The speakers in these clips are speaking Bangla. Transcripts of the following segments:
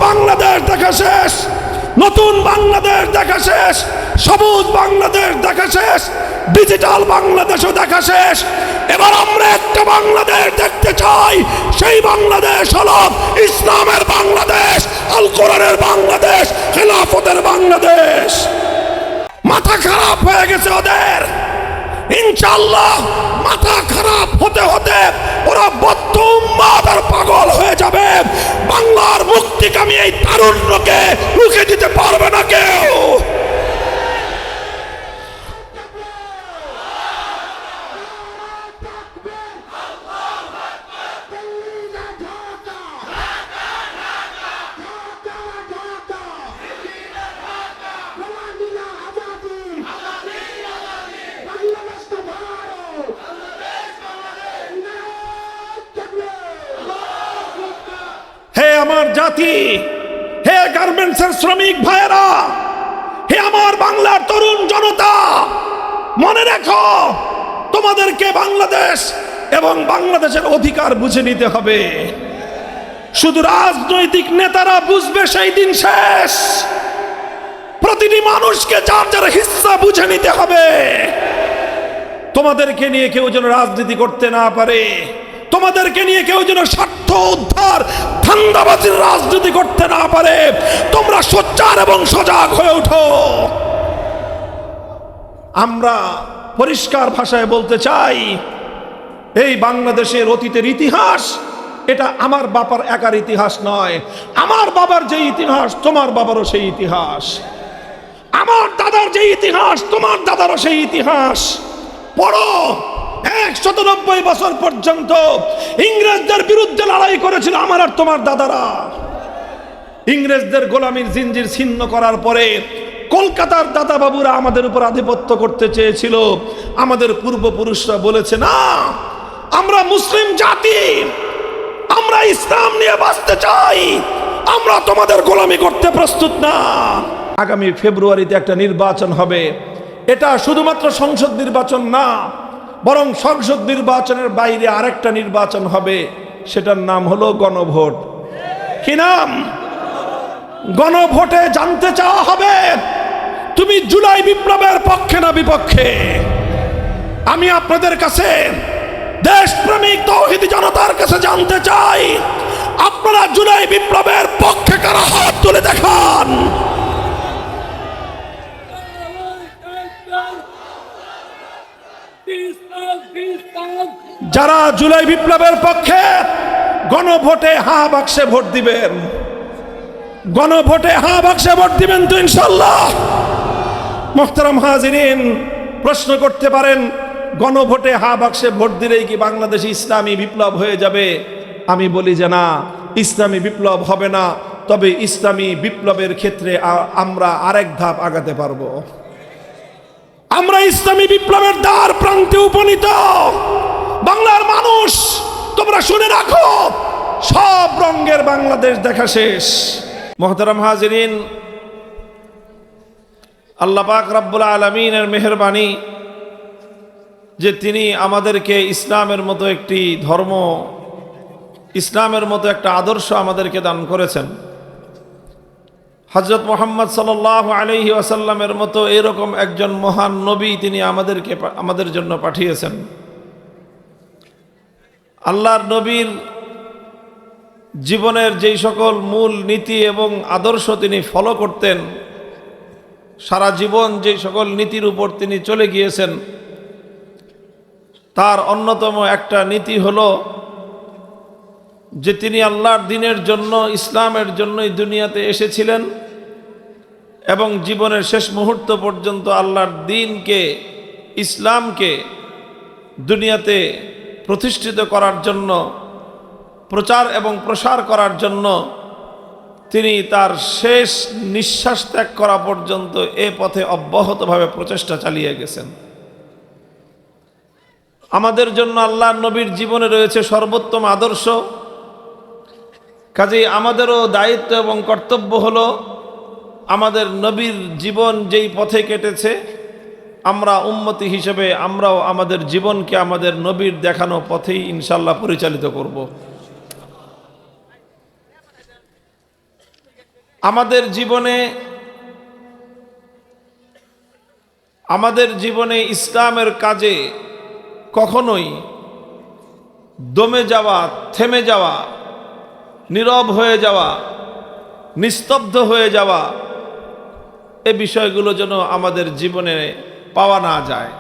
বাংলাদেশ দেখা শেষ, নতুন বাংলাদেশ দেখা শেষ, সবুজ বাংলাদেশ দেখা শেষ, ডিজিটাল বাংলাদেশও দেখা শেষ। এবার আমরা একটা বাংলাদেশ দেখতে চাই, সেই বাংলাদেশ হলো ইসলামের বাংলাদেশ, আল কোরআনের বাংলাদেশ, খেলাফতের বাংলাদেশ। মাথা খারাপ হয়ে গেছে ওদের, ইনশাআল্লাহ মাথা খারাপ হতে হতে ওরা বদ্ধ উম্মাদ আর পাগল হয়ে যাবে। বাংলার মুক্তিকামী এই তারুণ্যকে রুখে দিতে পারবে না কেউ। হে আমার জাতি, হে গার্মেন্টসের শ্রমিক ভাইয়েরা, হে আমার বাংলার তরুণ জনতা, মনে রেখো তোমাদেরকে বাংলাদেশ এবং বাংলাদেশের অধিকার বুঝে নিতে হবে। শুধু রাজনৈতিক নেতারা বুঝবে সেই দিন শেষ। প্রতিটি মানুষকে যার যার হিস্সা বুঝে নিতে হবে। তোমাদেরকে নিয়ে কেউ যেন রাজনীতি করতে না পারে, তোমাদেরকে নিয়ে কেউ যেন স্বার্থ উদ্ধার ধান্দাবাজির রাজনীতি করতে না পারে। তোমরা সোচ্চার এবং সজাগ হয়ে ওঠো। আমরা পরিষ্কার ভাষায় বলতে চাই, এই বাংলাদেশের অতীতের ইতিহাস এটা আমার বাবার একার ইতিহাস নয়। আমার বাবার যে ইতিহাস তোমার বাবারও সেই ইতিহাস, আমার দাদার যে ইতিহাস তোমার দাদারও সেই ইতিহাস। পড়ো, 190 বছর পর্যন্ত ইংরেজদের বিরুদ্ধে লড়াই করেছিল আমার আর তোমার দাদারা। ইংরেজদের গোলামীর জিঞ্জির ছিন্ন করার পরে কলকাতার দাদা বাবুরা আমাদের উপর আধিপত্য করতে চেয়েছিল। আমাদের পূর্বপুরুষরা বলেছে, না, আমরা মুসলিম জাতি, আমরা ইসলাম নিয়ে বাঁচতে চাই, আমরা তোমাদের গোলামি করতে প্রস্তুত না। আগামী ফেব্রুয়ারিতে একটা নির্বাচন হবে। এটা শুধুমাত্র সংসদ নির্বাচন না, বরং সংসদ নির্বাচনের বাইরে আরেকটা নির্বাচন হবে, সেটার নাম হলো গণভোট। কি নাম? গণভোটে জানতে চাওয়া হবে তুমি জুলাই বিপ্লবের পক্ষে না বিপক্ষে। আমি আপনাদের কাছে, দেশপ্রেমিক তৌহিদি জনতার কাছে জানতে চাই, আপনারা জুলাই বিপ্লবের পক্ষে কারা হাত তুলে দেখান। যারা জুলাই বিপ্লবের পক্ষে গণভোটে হ্যাঁ বাক্সে ভোট দিবেন, গণভোটে হ্যাঁ বাক্সে ভোট দিবেন তো ইনশাআল্লাহ। মুহতারাম হাজিরিন, প্রশ্ন করতে পারেন, গণভোটে হ্যাঁ বাক্সে ভোট দিলেই কি বাংলাদেশে ইসলামী বিপ্লব হয়ে যাবে? আমি বলি যে না, ইসলামী বিপ্লব হবে না, তবে ইসলামী বিপ্লবের ক্ষেত্রে আমরা আরেক ধাপ আগাতে পারবো। আমরা ইসলামী বিপ্লবের দ্বার প্রান্তে উপনীত। বাংলার মানুষ, তোমরা শুনে রাখো, সব রঙের বাংলাদেশ দেখা শেষ। মুহতারাম হাজিরিন, আল্লাহ পাক রব্বুল আলামিনের মেহেরবানি যে তিনি আমাদেরকে ইসলামের মতো একটি ধর্ম, ইসলামের মতো একটা আদর্শ আমাদেরকে দান করেছেন। হযরত মুহাম্মদ সাল্লাল্লাহু আলাইহি ওয়াসাল্লামের মতো এরকম একজন মহান নবী তিনি আমাদের জন্য পাঠিয়েছেন। আল্লাহর নবীর জীবনের যেই সকল মূল নীতি এবং আদর্শ তিনি ফলো করতেন, সারা জীবন যেই সকল নীতির উপর তিনি চলে গিয়েছেন, তার অন্যতম একটা নীতি হলো যে তিনি আল্লাহর দ্বীনের জন্য, ইসলামের জন্যই দুনিয়াতে এসেছিলেন এবং জীবনের শেষ মুহূর্ত পর্যন্ত আল্লাহর দ্বীনকে, ইসলামকে দুনিয়াতে প্রতিষ্ঠিত করার জন্য, প্রচার এবং প্রসার করার জন্য তিনি তার শেষ নিঃশ্বাস ত্যাগ করা পর্যন্ত এ পথে অব্যাহতভাবে প্রচেষ্টা চালিয়ে গেছেন। আমাদের জন্য আল্লাহর নবীর জীবনে রয়েছে সর্বোত্তম আদর্শ। কাজেই আমাদেরও দায়িত্ব এবং কর্তব্য হলো আমাদের নবীর জীবন যেই পথে কেটেছে, আমরা উম্মতি হিসেবে আমরাও আমাদের জীবনকে আমাদের নবীর দেখানো পথেই ইনশাআল্লাহ পরিচালিত করব। আমাদের জীবনে ইসলামের কাজে কখনোই দমে যাওয়া, থেমে যাওয়া, নীরব হয়ে যাওয়া, নিস্তব্ধ হয়ে যাওয়া, এ বিষয়গুলো যেন আমাদের জীবনে পাওয়া না যায়।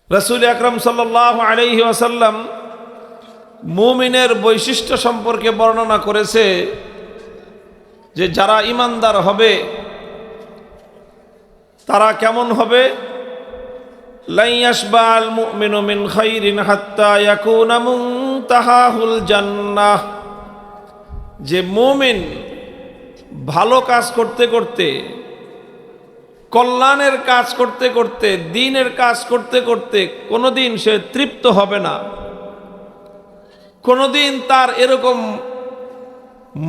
রাসূল আকরাম সাল্লাল্লাহু আলাইহি ওয়াসাল্লাম মুমিনের বৈশিষ্ট্য সম্পর্কে বর্ণনা করেছে যে যারা ঈমানদার হবে তারা কেমন হবে? লা ইয়াশবা'আল মুমিনু মিন খাইরিন হাত্তা ইয়াকুনা মুনতাহাহুল জান্নাহ। যে মুমিন ভালো কাজ করতে করতে, কল্যাণের কাজ করতে করতে, দ্বীনের কাজ করতে করতে কোনোদিন সে তৃপ্ত হবে না। কোনোদিন তার এরকম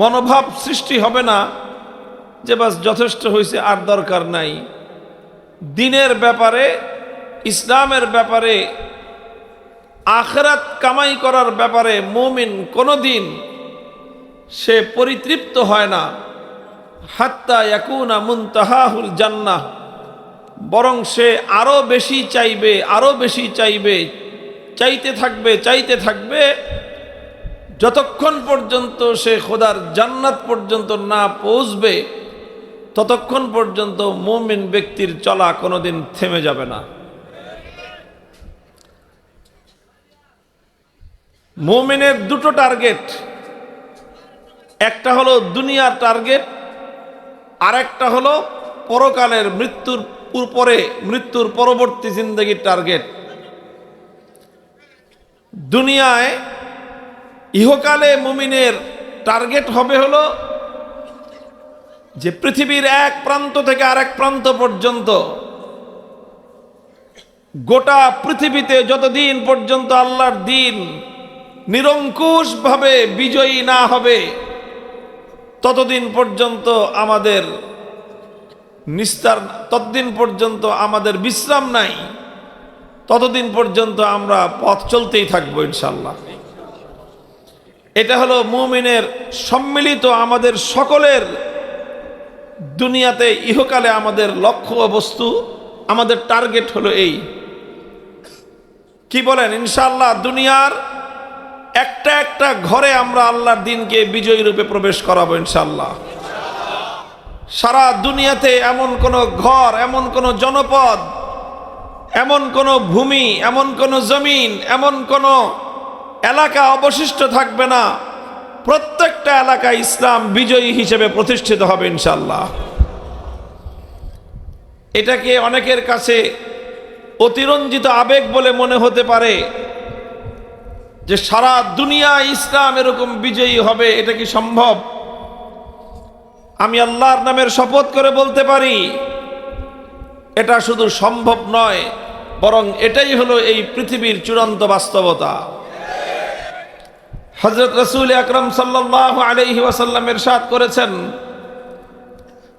মনোভাব সৃষ্টি হবে না যে বাস যথেষ্ট হয়েছে, আর দরকার নাই। দ্বীনের ব্যাপারে, ইসলামের ব্যাপারে, আখিরাত কামাই করার ব্যাপারে মুমিন কোনোদিন সে পরিতৃপ্ত হয় না। হাত্তা ইয়াকুনা মুনতাহাহুল জান্নাহ, বরং সে আরো বেশি চাইবে, আরো বেশি চাইবে, চাইতে থাকবে, চাইতে থাকবে, যতক্ষণ পর্যন্ত সে খোদার জান্নাত পর্যন্ত না পৌঁছবে ততক্ষণ পর্যন্ত মুমিন ব্যক্তির চলা কোনোদিন থেমে যাবে না। মুমিনের দুটো টার্গেট, একটা হলো দুনিয়ার টার্গেট, আর একটা হলো পরকালের মৃত্যুর পরে, মৃত্যুর পরবর্তী জিন্দেগির টার্গেট। দুনিয়ায় ইহকালে মুমিনের টার্গেট হবে হলো যে পৃথিবীর এক প্রান্ত থেকে আরেক প্রান্ত পর্যন্ত, গোটা পৃথিবীতে যতদিন পর্যন্ত আল্লাহর দ্বীন নিরঙ্কুশভাবে বিজয়ী না হবে ততদিন পর্যন্ত আমাদের নিস্তার, ততদিন পর্যন্ত আমাদের বিশ্রাম নাই, ততদিন পর্যন্ত আমরা পথ চলতেই থাকবো ইনশাআল্লাহ। এটা হলো মুমিনের সম্মিলিত, আমাদের সকলের দুনিয়াতে ইহকালে আমাদের লক্ষ্য বস্তু, আমাদের টার্গেট হলো এই। কি বলেন? ইনশাআল্লাহ দুনিয়ার একটা একটা ঘরে আমরা আল্লাহর দ্বীনকে বিজয়ী রূপে প্রবেশ করাবো ইনশাআল্লাহ। সারা দুনিয়াতে এমন কোন ঘর, এমন কোন জনপদ, এমন কোন ভূমি, এমন কোন জমিন, এমন কোন এলাকা অবশিষ্ট থাকবে না। প্রত্যেকটা এলাকায় ইসলাম বিজয়ী হিসেবে প্রতিষ্ঠিত হবে ইনশাআল্লাহ। এটাকে অনেকের কাছে অতিরঞ্জিত আবেগ বলে মনে হতে পারে যে সারা দুনিয়া ইসলাম এরকম বিজয়ী হবে, এটা কি সম্ভব? আমি আল্লাহর নামের শপথ করে বলতে পারি এটা শুধু সম্ভব নয়, বরং এটাই হলো এই পৃথিবীর চূড়ান্ত বাস্তবতা। হযরত রাসূল আকরাম সাল্লাল্লাহু আলাইহি ওয়াসাল্লাম ইরশাদ করেছেন,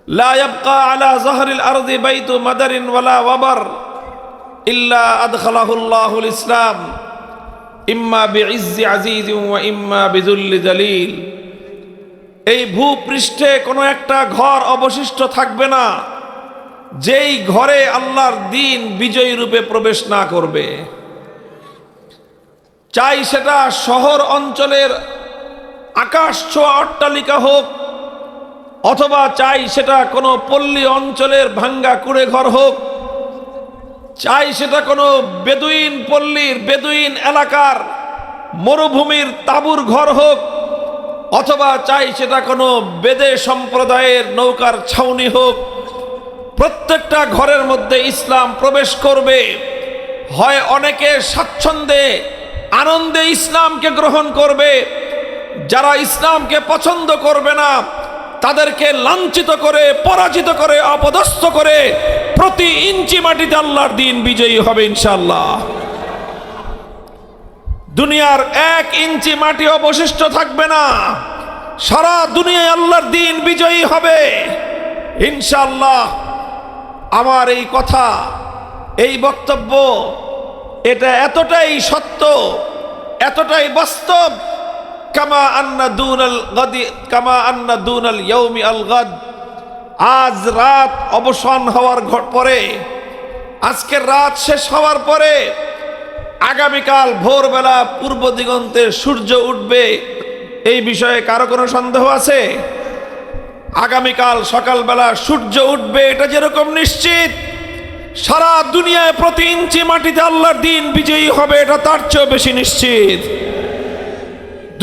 লা ইয়াবকা আলা যাহরিল আরদি বাইতু মাদারিন ওয়ালা ওয়াবার ইল্লা আদখালাহুল্লাহুল ইসলাম ইম্মা বিইজ্জি আজিজিন ওয়া ইম্মা বিযুল্লি যালিল। এই ভূপৃষ্ঠে কোনো একটা ঘর অবশিষ্ট থাকবে না যেই ঘরে আল্লাহর দ্বীন বিজয়ী রূপে প্রবেশ না করবে। চাই সেটা শহর অঞ্চলের আকাশ ছোঁয়া অট্টালিকা হোক, অথবা চাই সেটা কোনো পল্লী অঞ্চলের ভাঙ্গা কুড়ে ঘর হোক, চাই সেটা কোনো বেদুইন পল্লীর, বেদুইন এলাকার মরুভূমির তাঁবুর ঘর হোক, অথবা চাই সেটা কোনো বেদে সম্প্রদায়ের নৌকার ছাউনি হোক, প্রত্যেকটা ঘরের মধ্যে ইসলাম প্রবেশ করবে। হয় অনেকে স্বাচ্ছন্দ্যে আনন্দে ইসলামকে গ্রহণ করবে, যারা ইসলামকে পছন্দ করবে না তাদেরকে লাঞ্ছিত করে, পরাজিত করে, অপদস্থ করে প্রতি ইঞ্চি মাটিতে আল্লাহর দ্বীন বিজয়ী হবে ইনশাআল্লাহ। দুনিয়ার এক ইঞ্চি মাটি অবশিষ্ট থাকবে না, সারা দুনিয়ায় আল্লাহর দ্বীন বিজয়ী হবে ইনশাআল্লাহ। আমার এই কথা, এই বক্তব্য, এটা এতটাই সত্য, এতটাই বাস্তব, কামা আন্না দুনাল গাদি কামা আন্না দুনাল ইয়াউমি আল গাদ। আজ রাত অবসান হওয়ার পরে, আজকের রাত শেষ হওয়ার পরে আগামীকাল ভোরবেলা পূর্ব দিগন্তে সূর্য উঠবে, এই বিষয়ে কারো কোনো সন্দেহ আছে? আগামীকাল সকালবেলা সূর্য উঠবে এটা যেরকম নিশ্চিত, সারা দুনিয়ায় প্রতি ইঞ্চি মাটিতে আল্লাহর দিন বিজয়ী হবে এটা তার চেয়েও বেশি নিশ্চিত।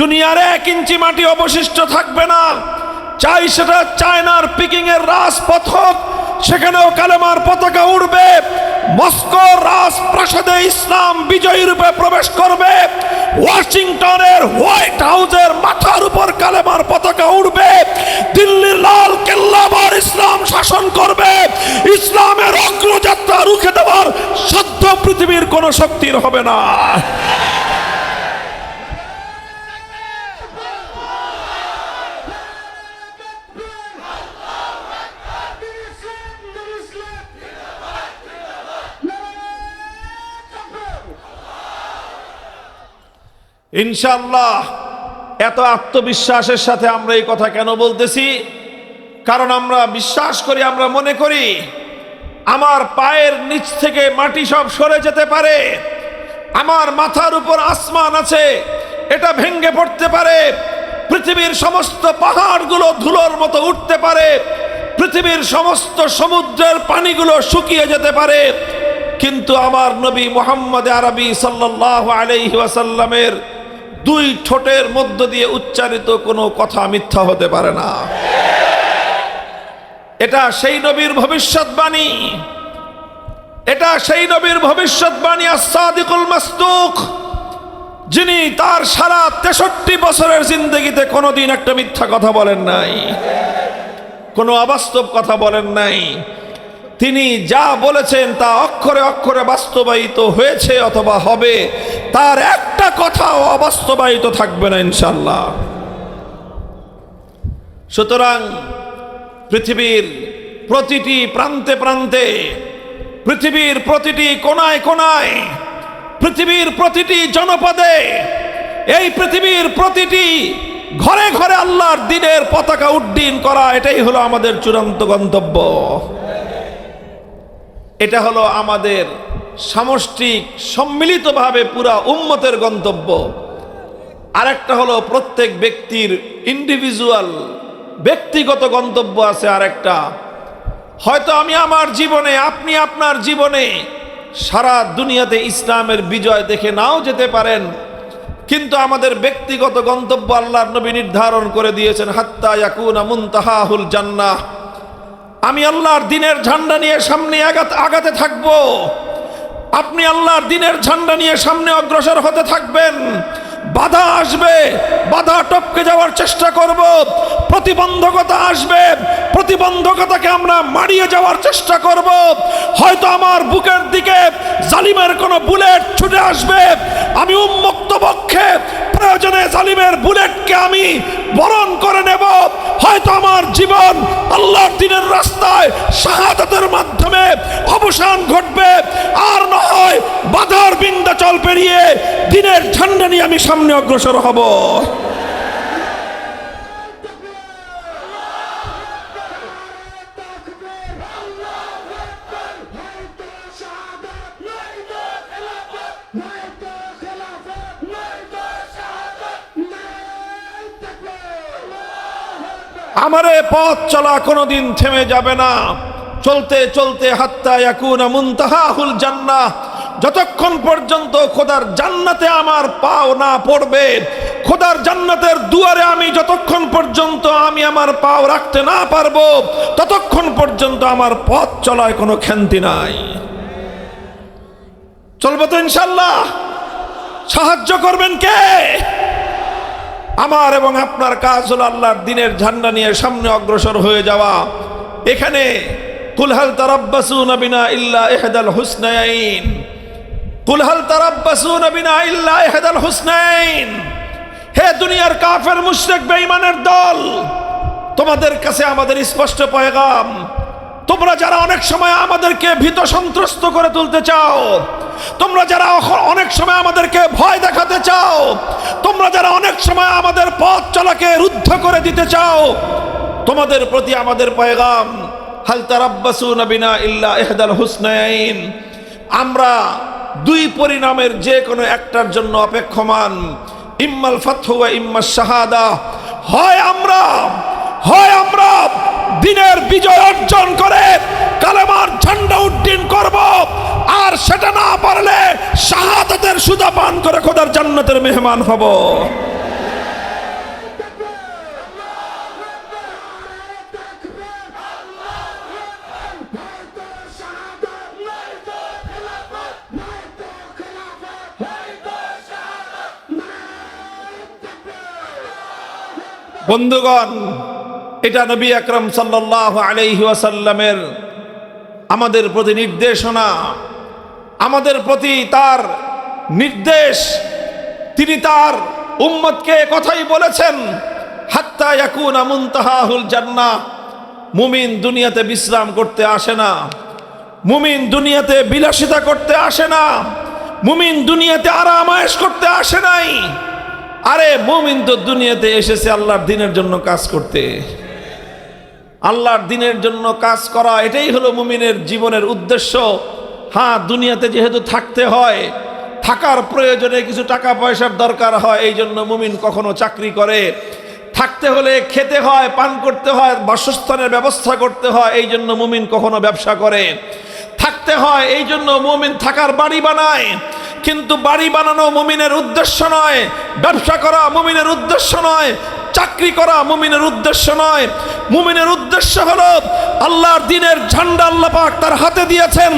দুনিয়ার 1 ইঞ্চি মাটি অবশিষ্ট থাকবে না, চাই সেটা চায়নার পিকিং এর রাজপথ হোক, সেখানেও কালেমার পতাকা উড়বে। মস্কো রাজপ্রাসাদে ইসলাম বিজয়ী রূপে প্রবেশ করবে, ওয়াশিংটনের হোয়াইট হাউসের মাথার উপর কালেমার পতাকা উড়বে, দিল্লির লাল কেল্লা আবার ইসলাম শাসন করবে। ইসলামের অগ্রযাত্রা রুখে দেওয়ার সাধ্য পৃথিবীর কোন শক্তির হবে না। ইনশাআল্লাহ এত আত্মবিশ্বাসের সাথে আমরা এই কথা কেন বলতেছি? কারণ আমরা বিশ্বাস করি, আমরা মনে করি আমার পায়ের নিচ থেকে মাটি সব সরে যেতে পারে, আমার মাথার উপর আসমান আছে, এটা ভেঙে পড়তে পারে, পৃথিবীর সমস্ত পাহাড়গুলো ধুলোর মতো উঠতে পারে, পৃথিবীর সমস্ত সমুদ্রের পানিগুলো শুকিয়ে যেতে পারে, কিন্তু আমার নবী মুহাম্মদ আরবি সাল্লাল্লাহু আলাইহি ওয়াসাল্লামের 2 ঠোঁটের মধ্য দিয়ে উচ্চারিত কোনো কথা মিথ্যা হতে পারে না। এটা সেই নবীর ভবিষ্যৎবাণী, এটা সেই নবীর ভবিষ্যৎবাণী আস-সাদিকুল মাসদুক, যিনি তার সারা 63 বছরের জিন্দেগিতে কোনোদিন একটা মিথ্যা কথা বলেন নাই, কোনো অবাস্তব কথা বলেন নাই। তিনি যা বলেছেন তা অক্ষরে অক্ষরে বাস্তবায়িত হয়েছে অথবা হবে, তার একটা কথাও অবাস্তবায়িত থাকবে না ইনশাআল্লাহ। সুতরাং পৃথিবীর প্রতিটি প্রান্তে প্রান্তে, পৃথিবীর প্রতিটি কোনায় কোনায়, পৃথিবীর প্রতিটি জনপদে, এই পৃথিবীর প্রতিটি ঘরে ঘরে আল্লাহর দ্বীনের পতাকা উড্ডীন করা, এটাই হলো আমাদের চূড়ান্ত গন্তব্য। এটা হলো আমাদের সামষ্টিক সম্মিলিতভাবে পুরা উম্মতের গন্তব্য। আরেকটা হলো প্রত্যেক ব্যক্তির ইন্ডিভিজুয়াল ব্যক্তিগত গন্তব্য আছে। আরেকটা হয়তো আমি আমার জীবনে, আপনি আপনার জীবনে সারা দুনিয়াতে ইসলামের বিজয় দেখে নাও যেতে পারেন, কিন্তু আমাদের ব্যক্তিগত গন্তব্য আল্লাহর নবী নির্ধারণ করে দিয়েছেন, হাত্তা ইয়াকুনা মুনতাহাহুল জান্নাহ। আমি আল্লাহর দ্বীনের ঝান্ডা নিয়ে সামনে আগাতে থাকব, আপনি আল্লাহর দ্বীনের ঝান্ডা নিয়ে সামনে অগ্রসর হতে থাকবেন। বাধা আসবে, বাধা টপকে যাওয়ার চেষ্টা করব, প্রতিবন্ধকতা আসবে, প্রতিবন্ধকতাকে আমরা মারিয়ে যাওয়ার চেষ্টা করব। হয়তো আমার বুকের দিকে জালিমের কোনো বুলেট ছুটে আসবে, আমি উন্মুক্ত বক্ষে প্রয়োজনে জালিমের বুলেটকে আমি বরণ করে নেব। হয়তো আমার জীবন আল্লাহর দ্বীনের রাস্তায় শাহাদাতের মাধ্যমে অবসান ঘটবে, আর না হয় বাধার বিন্ধ্যাচল পেরিয়ে দ্বীনের ঝান্ডা নিয়ে আমি সামনে অগ্রসর হব। আমার এই পথ চলা কোনোদিন থেমে যাবে না, চলতে চলতে হাত্তা ইয়াকুনা মুনতাহাহুল জান্নাহ, যতক্ষণ পর্যন্ত খোদার জান্নাতে আমার পাও না পড়বে, খোদার জান্নাতের দুয়ারে আমি যতক্ষণ পর্যন্ত আমি আমার পাও রাখতে না পারবো, ততক্ষণ পর্যন্ত আমার পথ চলায় কোনো ক্ষান্তি নাই। চলবো তো ইনশাআল্লাহ? সাহায্য করবেন কে? আমার এবং আপনার কাজ হলো আল্লাহর দ্বীনের ঝান্ডা নিয়ে সামনে অগ্রসর হয়ে যাওয়া। এখানে কুল হাল তারাব্বাসুনা বিনা ইল্লা ইহদাল হুসনাইন, কুল হাল তারাব্বাসুনা বিনা ইল্লা ইহদাল হুসনাইন। হে দুনিয়ার কাফের মুশরিক বেঈমানের দল, তোমাদের কাছে আমাদের স্পষ্ট পয়গাম, তোমরা যারা অনেক সময় আমাদেরকে ভীত সন্ত্রস্ত করে তুলতে চাও, তোমরা যারা অনেক সময় আমাদেরকে ভয় দেখাতে চাও, তোমরা যারা অনেক সময় আমাদের পথ চলাকে রুদ্ধ করে দিতে চাও, তোমাদের প্রতি আমাদের পয়গাম, হাল তারাব্বাসুনা বিনা ইল্লা ইহদাল হুসনাইন, আমরা দুই পরিণামের যে কোনো একটার জন্য অপেক্ষমান, ইম্মাল ফাতহু ওয়া ইম্মাস শাহাদা। হয় আমরা দিনের বিজয় অর্জন করে কালেমার ঝান্ডা উড্ডীন করব, আর সেটা না পারলে শাহাদাতের সুধা পান করে খোদার জান্নাতের মেহমান হব। বন্ধুগণ, এটা নবী আকরাম সাল্লাল্লাহু আলাইহি ওয়াসাল্লামের আমাদের প্রতি নির্দেশনা, আমাদের প্রতি তার নির্দেশ। তিনি তার উম্মতকে কথাই বলেছেন, হাত্তা ইয়াকুনা মুনতাহাহুল জান্নাহ। মুমিন দুনিয়াতে বিশ্রাম করতে আসে না, মুমিন দুনিয়াতে বিলাসিতা করতে আসে না, মুমিন দুনিয়াতে আরাম আয়েশ করতে আসে নাই। আরে মুমিন তো দুনিয়াতে এসেছে আল্লাহর দিনের জন্য কাজ করতে। আল্লাহর দিনের জন্য কাজ করা, এটাই হলো মুমিনের জীবনের উদ্দেশ্য। হ্যাঁ, দুনিয়াতে যেহেতু থাকতে হয়, থাকার প্রয়োজনে কিছু টাকা পয়সার দরকার হয়, এই জন্য মুমিন কখনো চাকরি করে। থাকতে হলে খেতে হয়, পান করতে হয়, বাসস্থানের ব্যবস্থা করতে হয়, এই জন্য মুমিন কখনো ব্যবসা করে। থাকতে হয় এই জন্য মুমিন থাকার বাড়ি বানায়, কিন্তু বাড়ি বানানো মুমিনের উদ্দেশ্য নয়, ব্যবসা করা মুমিনের উদ্দেশ্য নয়, চাকরি করা মুমিনের উদ্দেশ্য নয়। মুমিনের উদ্দেশ্য হলো আল্লাহর দ্বীনের ঝান্ডা আল্লাহ পাক তার হাতে দিয়েছেন,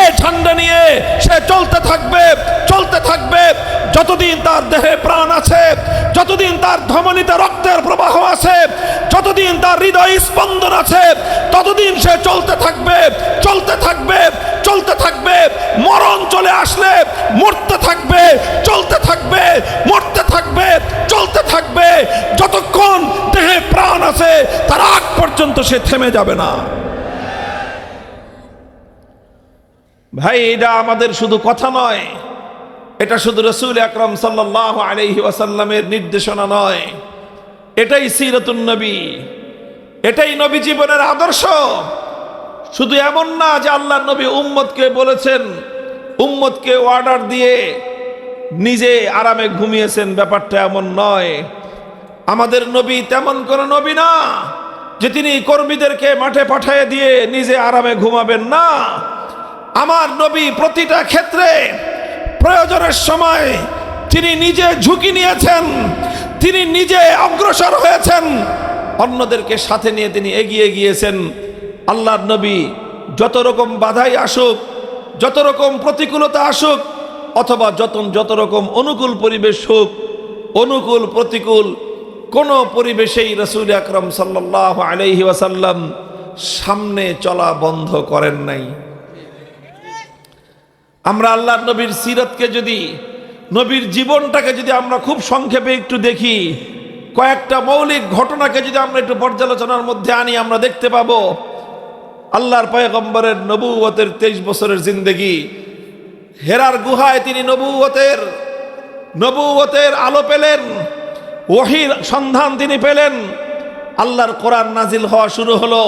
এই ঝান্ডা নিয়ে সে চলতে থাকবে যতদিন তার দেহে প্রাণ আছে, যতদিন তার ধমনীতে রক্তের প্রবাহ আছে, যতদিন তার হৃদয় স্পন্দন আছে, ততদিন সে চলতে থাকবে। মরণ চলে আসলে মরতে থাকবে, চলতে থাকবে। যতক্ষণ দেহে প্রাণ আছে তার আগ পর্যন্ত সে থেমে যাবে না। ভাই, এটা আমাদের শুধু কথা নয়, এটা শুধু রাসূল আকরাম সাল্লাল্লাহু আলাইহি ওয়াসাল্লামের নির্দেশনা নয়, এটাই সিরাতুন নবী, এটাই নবী জীবনের আদর্শ। শুধু এমন না যে আল্লাহর নবী উম্মতকে বলেছেন, উম্মতকে অর্ডার দিয়ে নিজে আরামে ঘুমিয়েছেন, ব্যাপারটা এমন নয়। আমাদের নবী তেমন কোন নবী না যে তিনি কর্মীদেরকে মাঠে পাঠিয়ে দিয়ে নিজে আরামে ঘুমাবেন না। আমার নবী প্রতিটা ক্ষেত্রে প্রয়োজনের সময় তিনি নিজে ঝুঁকি নিয়েছেন, তিনি নিজে অগ্রসর হয়েছেন, অন্যদেরকে সাথে নিয়ে তিনি এগিয়ে গিয়েছেন। আল্লাহর নবী যত রকম বাধাই আসুক, যত রকম প্রতিকূলতা আসুক, অথবা যত রকম অনুকূল পরিবেশ হোক, অনুকূল প্রতিকূল কোন পরিবেশেই রাসূল আকরাম সাল্লাল্লাহু আলাইহি ওয়াসাল্লাম সামনে চলা বন্ধ করেন নাই। আমরা আল্লাহর নবীর সিরাতকে যদি, নবীর জীবনটাকে যদি আমরা খুব সংক্ষেপে একটু দেখি, কয়েকটা মৌলিক ঘটনাকে যদি আমরা একটু পর্যালোচনার মধ্যে আনি, আমরা দেখতে পাবো আল্লাহর পয়গম্বরের নবুয়তের 23 বছরের জিন্দেগি। হেরার গুহায় তিনি নবুয়তের আলো পেলেন, ওহীর সন্ধান তিনি পেলেন, আল্লাহর কোরআন নাজিল হওয়া শুরু হলো।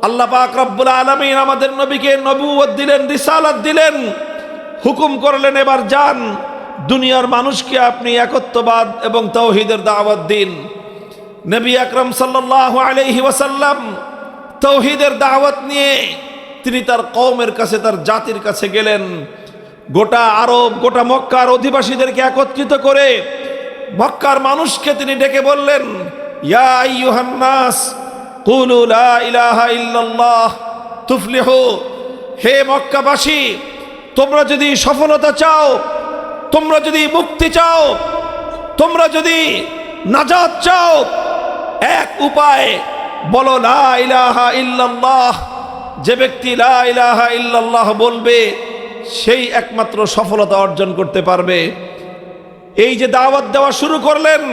আল্লাহ পাক রব্বুল আলামিন আমাদের নবীকে নবুয়ত দিলেন, রিসালাত দিলেন, হুকুম করলেন এবার যান দুনিয়ার মানুষকে আপনি একত্ববাদ এবং তাওহীদের দাওয়াত দিন। নবী আকরাম সাল্লাল্লাহু আলাইহি ওয়াসাল্লাম তাওহীদের দাওয়াত নিয়ে তিনি তার কওমের কাছে, তার জাতির কাছে গেলেন। গোটা আরব, গোটা মক্কার অধিবাসীদেরকে একত্রিত করে মক্কার মানুষকে তিনি ডেকে বললেন, ইয়া আইয়ুহান নাস কুলু লা ইলাহা ইল্লাল্লাহ তুফলিহু। হে মক্কাবাসী, তোমরা যদি সফলতা চাও, তোমরা যদি মুক্তি চাও, তোমরা যদি নাজাত চাও, এক উপায় বলো লা ইলাহা ইল্লাল্লাহ। যে ব্যক্তি লা ইলাহা ইল্লাল্লাহ বলবে সেই একমাত্র সফলতা অর্জন করতে পারবে। এই যে দাওয়াত দেওয়া শুরু করলেন,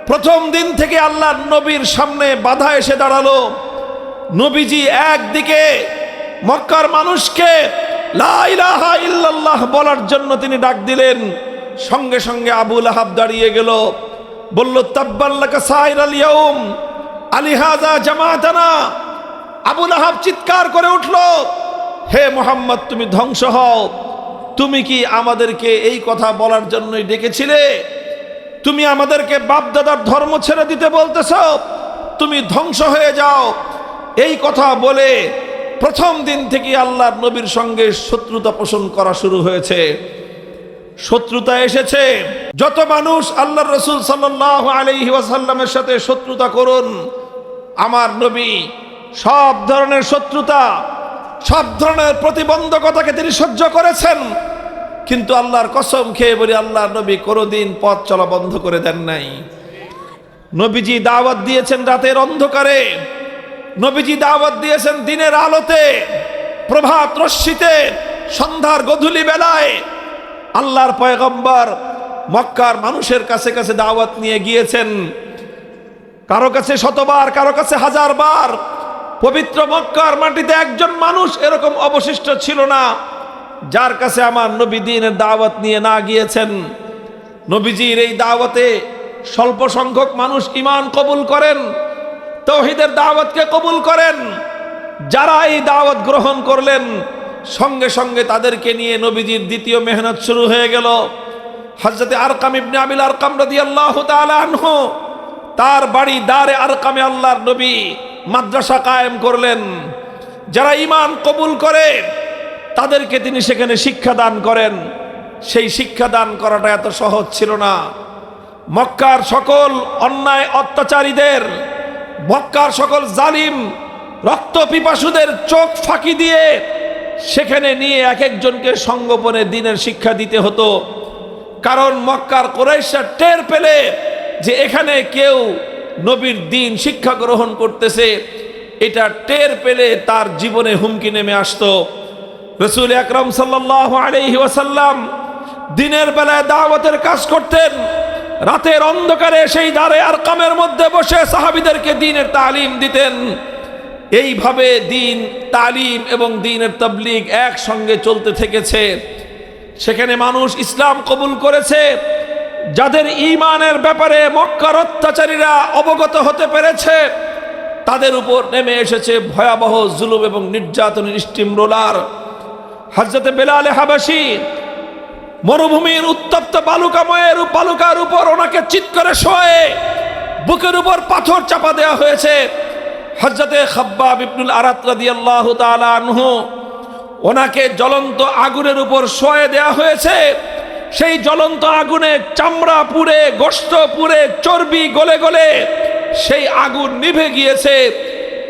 প্রথম দিন থেকে আল্লাহর নবীর সামনে বাধা এসে দাঁড়ালো। নবীজি একদিকে মক্কার মানুষকে লা ইলাহা ইল্লাল্লাহ বলার জন্য তিনি ডাক দিলেন, সঙ্গে সঙ্গে আবু লাহাব দাঁড়িয়ে গেল, বলল তাব্বাল্লাকা সাইরাল ইয়াউম আলিহাযা জামাতানা। আবু লাহাব চিৎকার করে উঠল, হে মুহাম্মদ, তুমি ধ্বংস হও। তুমি কি আমাদেরকে এই কথা বলার জন্যই ডেকেছিলে? তুমি আমাদেরকে বাপদাদার ধর্ম ছেড়ে দিতে বলতেছ? তুমি ধ্বংস হয়ে যাও। এই কথা বলে প্রথম দিন থেকে আল্লাহর নবীর সঙ্গে শত্রুতা পোষণ করা শুরু হয়েছে। শত্রুতা এসেছে। যত মানুষ আল্লাহর রাসূল সাল্লাল্লাহু আলাইহি ওয়াসাল্লামের সাথে শত্রুতা করুন, আমার নবী সব ধরনের শত্রুতা, সব ধরনের প্রতিবন্ধকতাকে তিনি সহ্য করেছেন। কিন্তু আল্লাহর কসম খেয়ে বলি, আল্লাহর নবী কোনোদিন পথ চলা বন্ধ করে দেন নাই। নবীজি দাওয়াত দিয়েছেন রাতের অন্ধকারে, নবীজি দাওয়াত দিয়েছেন দিনের আলোতে, প্রভাত রশ্মিতে, সন্ধ্যার গধূলি বেলায়। আল্লাহর পয়গম্বর মক্কার মানুষের কাছে কাছে দাওয়াত নিয়ে গিয়েছেন, কারো কাছে শতবার, কারো কাছে হাজারবার। পবিত্র মক্কার মাটিতে একজন মানুষ এরকম অবশিষ্ট ছিল না যার কাছে আমার নবী দ্বীনের দাওয়াত নিয়ে না গিয়েছেন। নবীজির এই দাওয়াতে স্বল্প সংখ্যক মানুষ ঈমান কবুল করেন, তাওহীদের দাওয়াতকে কবুল করেন। যারা এই দাওয়াত গ্রহণ করলেন, সঙ্গে সঙ্গে তাদেরকে নিয়ে নবীজির দ্বিতীয় মেহনত শুরু হয়ে গেল। হযরতে আরকাম ইবনে আবিল আরকাম রাদিয়াল্লাহু তাআলা আনহু, তার বাড়ি দারে আরকামে আল্লাহর নবী মাদ্রাসা কায়েম করলেন। যারা ঈমান কবুল করে তাদেরকে তিনি সেখানে শিক্ষা দান করেন। সেই শিক্ষা দান করাটা এত সহজ ছিল না। মক্কার সকল অন্যায় অত্যাচারীদের, মক্কার সকল জালিম রক্ত পিপাসুদের চোখ ফাঁকি দিয়ে সেখানে নিয়ে এক একজনকে সঙ্গোপনে দ্বীনের শিক্ষা দিতে হতো। কারণ মক্কার কুরাইশরা টের পেলে যে এখানে কেউ নবীর দ্বীন শিক্ষা গ্রহণ করতেছে, এটা টের পেলে তার জীবনে হুমকি নেমে আসতো। রাসূল আকরাম সাল্লাল্লাহু আলাইহি ওয়াসাল্লাম দিনের বেলায় দাওয়াতের কাজ করতেন, রাতের অন্ধকারে সেই দারে আরকামের মধ্যে বসে সাহাবীদেরকে দ্বীনের তালিম দিতেন। এইভাবে দ্বীন তালিম এবং দ্বীনের তাবলীগ একসঙ্গে চলতে থেকেছে। সেখানে মানুষ ইসলাম কবুল করেছে। যাদের ঈমানের ব্যাপারে মক্কার অত্যাচারীরা অবগত হতে পেরেছে, তাদের উপর নেমে এসেছে ভয়াবহ জুলুম এবং নির্যাতনের স্টিম রোলার। হযরতে বেলাল হাবাসী মরুভূমির উত্তপ্ত বালুকার উপর ওনাকে চিৎ করে শোয়ে, বুকের উপর পাথর চাপা দেওয়া হয়েছে। হযরতে খাব্বাব ইবনুল আরাত রাদিয়াল্লাহু তাআলা আনহু, ওনাকে জ্বলন্ত আগুনের উপর শোয়ে দেওয়া হয়েছে। সেই জ্বলন্ত আগুনে চামড়া পুড়ে, গোশত পুড়ে, চর্বি গলে গলে সেই আগুন নিভে গিয়েছে,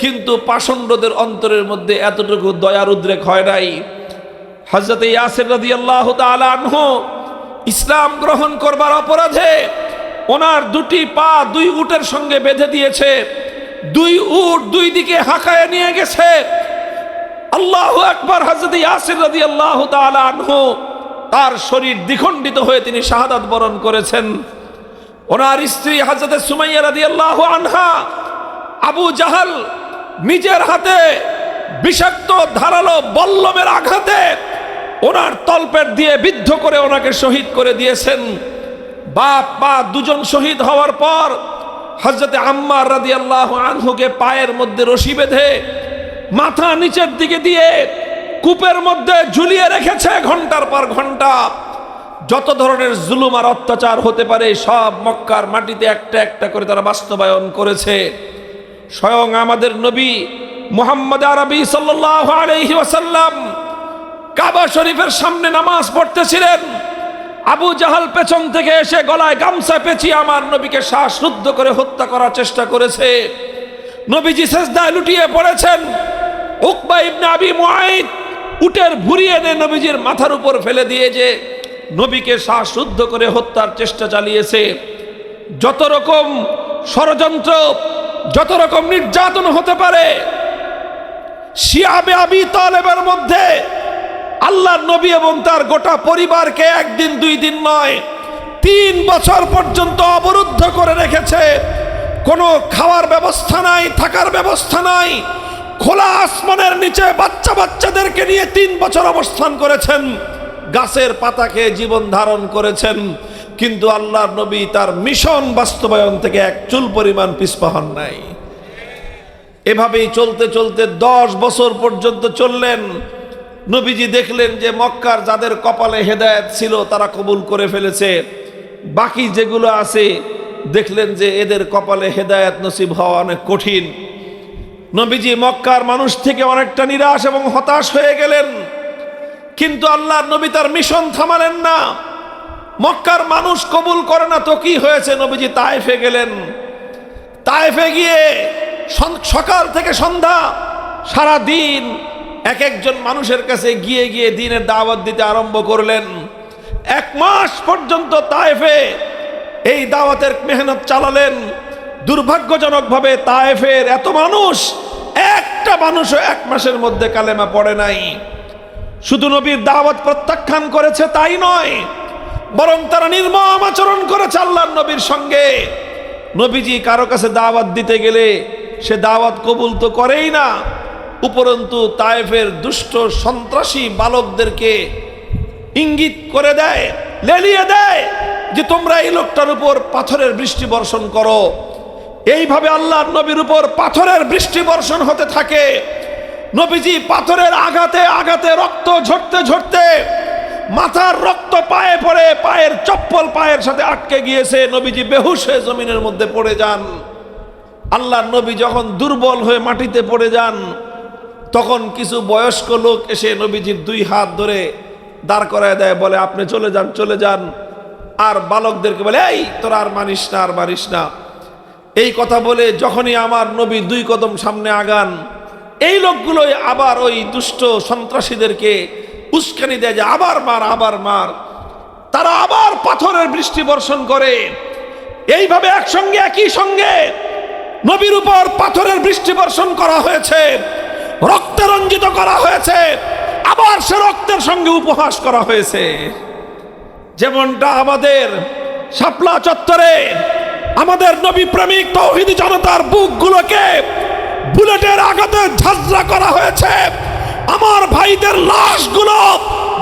কিন্তু পাষণ্ডদের অন্তরের মধ্যে এতটুকু দয়ার উদ্রেক হয় নাই। হযরতে ইয়াসির রাদিয়াল্লাহু তাআলা আনহু ইসলাম গ্রহণ করবার অপরাধে ওনার দুটি পা দুই উটের সঙ্গে বেঁধে দিয়েছে। দুই উট দুই দিকে হাঁকায় নিয়ে গেছে। আল্লাহু আকবার। হযরতে ইয়াসির রাদিয়াল্লাহু তাআলা আনহু, তার শরীর দ্বিখণ্ডিত হয়ে তিনি শাহাদাত বরণ করেছেন। ওনার স্ত্রী হযরতে সুমাইয়া রাদিয়াল্লাহু আনহা, আবু জাহাল নিজের হাতে বিষাক্ত ধারালো বল্লমের আঘাতে ওনার তলপেট দিয়ে বিদ্ধ করে ওনাকে শহীদ করে দিয়েছেন। বাপ মা দুজন শহীদ হওয়ার পর হযরতে আম্মার রাদিয়াল্লাহু আনহুকে পায়ের মধ্যে রশি বেঁধে মাথা নিচের দিকে দিয়ে কূপের মধ্যে ঝুলিয়ে রেখেছে ঘন্টার পর ঘন্টা। যত ধরনের জুলুম আর অত্যাচার হতে পারে সব মক্কার মাটিতে একটা একটা করে তারা বাস্তবায়ন করেছে। স্বয়ং আমাদের নবী মুহাম্মদ আরবি সাল্লাল্লাহু আলাইহি ওয়াসাল্লাম কাবা শরীফের সামনে নামাজ পড়তেছিলেন। আবু জাহাল পেছন থেকে এসে গলায় গামছা পেঁচিয়ে আমার নবীকে শ্বাসরুদ্ধ করে হত্যা করার চেষ্টা করেছে। নবীজি সিজদায় লুটিয়ে পড়েছেন। উকবা ইবনে আবি মুআইদ উটের ভুঁড়ি এনে নবীজির মাথার উপর ফেলে দিয়ে যে নবীকে শ্বাসরুদ্ধ করে হত্যার চেষ্টা চালিয়েছে। যত রকম ষড়যন্ত্র, যত রকম নির্যাতন হতে পারে, শিয়াবে আবি তালেবের মধ্যে আল্লাহর নবী এবং তার গোটা পরিবারকে একদিন দুই দিন নয় 3 বছর পর্যন্ত অবরুদ্ধ করে রেখেছে। কোনো খাওয়ার ব্যবস্থা নাই, থাকার ব্যবস্থা নাই। খোলা আসমানের নিচে বাচ্চা বাচ্চাদেরকে নিয়ে 3 বছর অবস্থান করেছেন, গাছের পাতা খেয়ে জীবন ধারণ করেছেন, কিন্তু আল্লাহর নবী তার মিশন বাস্তবায়ন থেকে এক চুল পরিমাণ পিছপা হন নাই। এভাবেই চলতে চলতে 10 বছর পর্যন্ত চললেন। নবীজি দেখলেন যে মক্কার যাদের কপালে হেদায়েত ছিল তারা কবুল করে ফেলেছে, বাকি যেগুলো আছে দেখলেন যে এদের কপালে হেদায়েত নসিব হওয়া অনেক কঠিন। নবীজি মক্কার মানুষ থেকে অনেকটা নিরাশ এবং হতাশ হয়ে গেলেন, কিন্তু আল্লাহর নবী তার মিশন থামালেন না। মক্কার মানুষ কবুল করে না তো কি হয়েছে, নবীজি তায়েফে গেলেন। তায়েফে গিয়ে সকাল থেকে সন্ধ্যা সারা দিন এক একজন মানুষের কাছে গিয়ে গিয়ে দ্বীনের দাওয়াত দিতে আরম্ভ করলেন। 1 মাস পর্যন্ত তায়েফে এই দাওয়াতের মেহনত চালালেন। দুর্ভাগ্যজনকভাবে তায়েফের এত মানুষ, একটা মানুষও 1 মাসের মধ্যে কালেমা পড়ে নাই। শুধু নবীর দাওয়াত প্রত্যাখ্যান করেছে তাই নয়, বরং তারা নির্মম আচরণ করেছে আল্লাহর নবীর সঙ্গে। নবীজি কারো কাছে দাওয়াত দিতে গেলে সে দাওয়াত কবুল তো করেই না, উপরন্তু তায়েফের দুষ্ট সন্ত্রাসী বালকদেরকে ইঙ্গিত করে দেয়, লেলিয়ে দেয় যে তোমরা এই লোকটার উপর পাথরের বৃষ্টি বর্ষণ করো। এইভাবে আল্লাহর নবীর উপর পাথরের বৃষ্টি বর্ষণ হতে থাকে। নবীজি পাথরের আঘাতে আঘাতে রক্ত ঝরতে ঝরতে মাথার রক্ত পায়ে পড়ে, পায়ের চপ্পল পায়ের সাথে আটকে গিয়েছে। নবীজি বেহুশ হয়ে জমিনের মধ্যে পড়ে যান। আল্লাহর নবী যখন দুর্বল হয়ে মাটিতে পড়ে যান, তখন কিছু বয়স্ক লোক এসে নবীজির 2 হাত ধরে দাঁড় করায় দেয়, বলে আপনি চলে যান, চলে যান। আর বালকদেরকে বলে এই তোরা আর মানিস না, আর মারিস না। এই কথা বলে যখনই আমার নবী 2 কদম সামনে আগান, এই লোকগুলোই আবার ওই দুষ্ট সন্ত্রাসীদেরকে উস্কানি দেয় যে আবার মার, আবার মার। তারা আবার পাথরের বৃষ্টি বর্ষণ করে। এইভাবে একসঙ্গে একই সঙ্গে নবীর উপর পাথরের বৃষ্টি বর্ষণ করা হয়েছে, রক্তে রঞ্জিত করা হয়েছে, আবার সে রক্তের সঙ্গে উপহাস করা হয়েছে। যেমনটা আমাদের শাপলা চত্বরে আমাদের নবী প্রেমিক তৌহিদি জনতার বুকগুলোকে বুলেটের আঘাতে ঝাঁঝরা করা হয়েছে। আমার ভাইদের লাশগুলো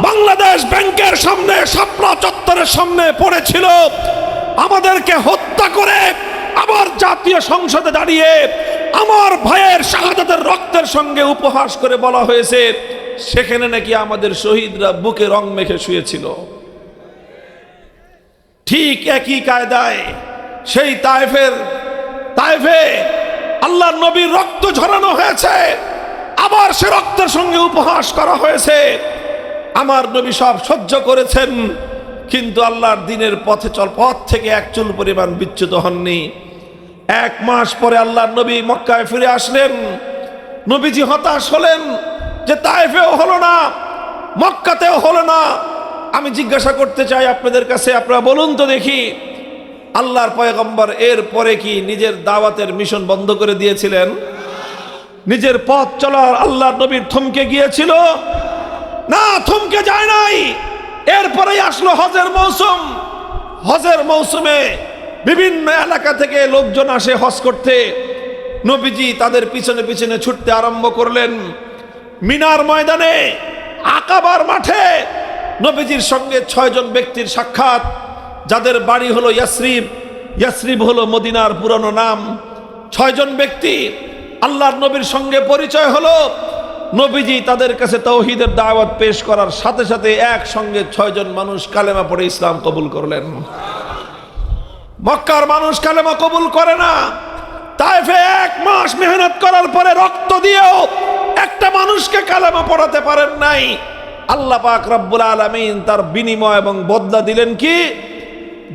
বাংলাদেশ ব্যাংকের সামনে, শাপলা চত্বরের সামনে পড়েছিল। আমাদেরকে হত্যা করে আবার জাতীয় সংসদে দাঁড়িয়ে আমার ভাইয়ের শাহাদাতের রক্তের সঙ্গে উপহাস করে বলা হয়েছে সেখানে নাকি আমাদের শহীদরা বুকে রং মেখে শুয়েছিল। ঠিক একই কায়দায় সেই তায়েফে আল্লাহর নবীর রক্ত ঝরানো হয়েছে, আবার সে রক্তের সঙ্গে উপহাস করা হয়েছে। আমার নবী সব সহ্য করেছেন, কিন্তু আল্লাহর দ্বীনের পথ থেকে এক চুল পরিমাণ বিচ্যুত হননি। 1 মাস পরে আল্লাহর নবী মক্কায় ফিরে আসলেন। নবীজি হতাশ হলেন যে তায়েফেও হলো না, মক্কাতেও হলো না। আমি জিজ্ঞাসা করতে চাই আপনাদের কাছে, আপনারা বলুন তো দেখি, আল্লাহর পয়গম্বর এর পরে কি নিজের দাওয়াতের মিশন বন্ধ করে দিয়েছিলেন? নিজের পথ চলার আল্লাহর নবীর থমকে গিয়েছিল? না, থমকে যায় নাই। এরপরেই আসলো হজের মৌসুম। হজের মৌসুমে বিভিন্ন এলাকা থেকে লোকজন আসে হজ করতে। নবীজি তাদের পিছনে পিছনে ছুটতে আরম্ভ করলেন। মিনার ময়দানে, আকাবার মাঠে নবীজির সঙ্গে 6 জন ব্যক্তির সাক্ষাৎ, যাদের বাড়ি হলো ইয়াসরিব। ইয়াসরিব হলো মদিনার পুরানো নাম। 6 জন ব্যক্তি আল্লাহর নবীর সঙ্গে পরিচয় হলো। নবীজি তাদের কাছে তাওহীদের দাওয়াত পেশ করার সাথে সাথে একসঙ্গে 6 জন মানুষ কালেমা পড়ে ইসলাম কবুল করলেন। মক্কার মানুষ কালেমা কবুল করে না। তায়েফে 1 মাস মেহনত করার পরে রক্ত দিয়েও একটা মানুষকে কালেমা পড়াতে পারেন নাই। আল্লাহ পাক রব্বুল আলামিন তার বিনিময় এবং বদলা দিলেন কি,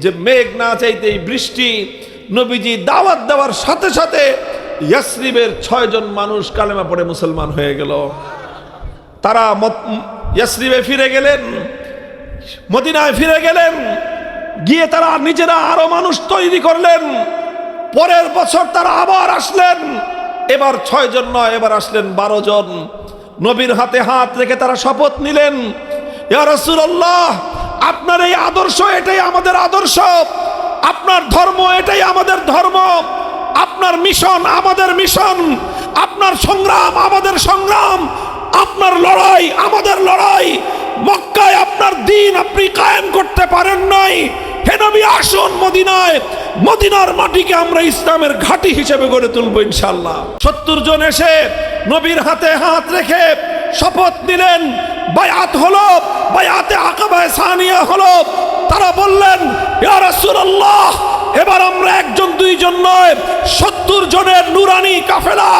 যে মেঘ না চাইতেই বৃষ্টি। নবীজি দাওয়াত দেওয়ার সাথে সাথে ইয়াসরিবের 6 জন মানুষ কালেমা পড়ে মুসলমান হয়ে গেল। তারা ইয়াসরিবে ফিরে গেলেন, মদিনায় ফিরে গেলেন। গিয়ে তারা নিজেরা আরো মানুষ তৈরি করলেন। পরের বছর তারা আবার আসলেন। এবার 6 জন নয়, এবার আসলেন 12 জন। নবীর হাতে হাত রেখে তারা শপথ নিলেন, ইয়া রাসূলুল্লাহ, আপনার এই আদর্শ এটাই আমাদের আদর্শ, আপনার ধর্ম এটাই আমাদের ধর্ম, আপনার মিশন আমাদের মিশন, আপনার সংগ্রাম আমাদের সংগ্রাম, আপনার লড়াই আমাদের লড়াই। মক্কায় আপনার দিন আপনি কায়েম করতে পারেন নাই, হে নবী আসুন মদিনায়, মদিনার মাটিকে আমরা ইসলামের ঘাঁটি হিসেবে গড়ে তুলবো ইনশাআল্লাহ। 70 জন এসে নবীর হাতে হাত রেখে শপথ নিলেন, বায়াত হলো, বায়াতে আকাবায়ে সানিয়া হলো। তারা বললেন, ইয়া রাসূলুল্লাহ, এবার আমরা একজন দুইজন নয়, 70 জনের নুরানি কাফেলা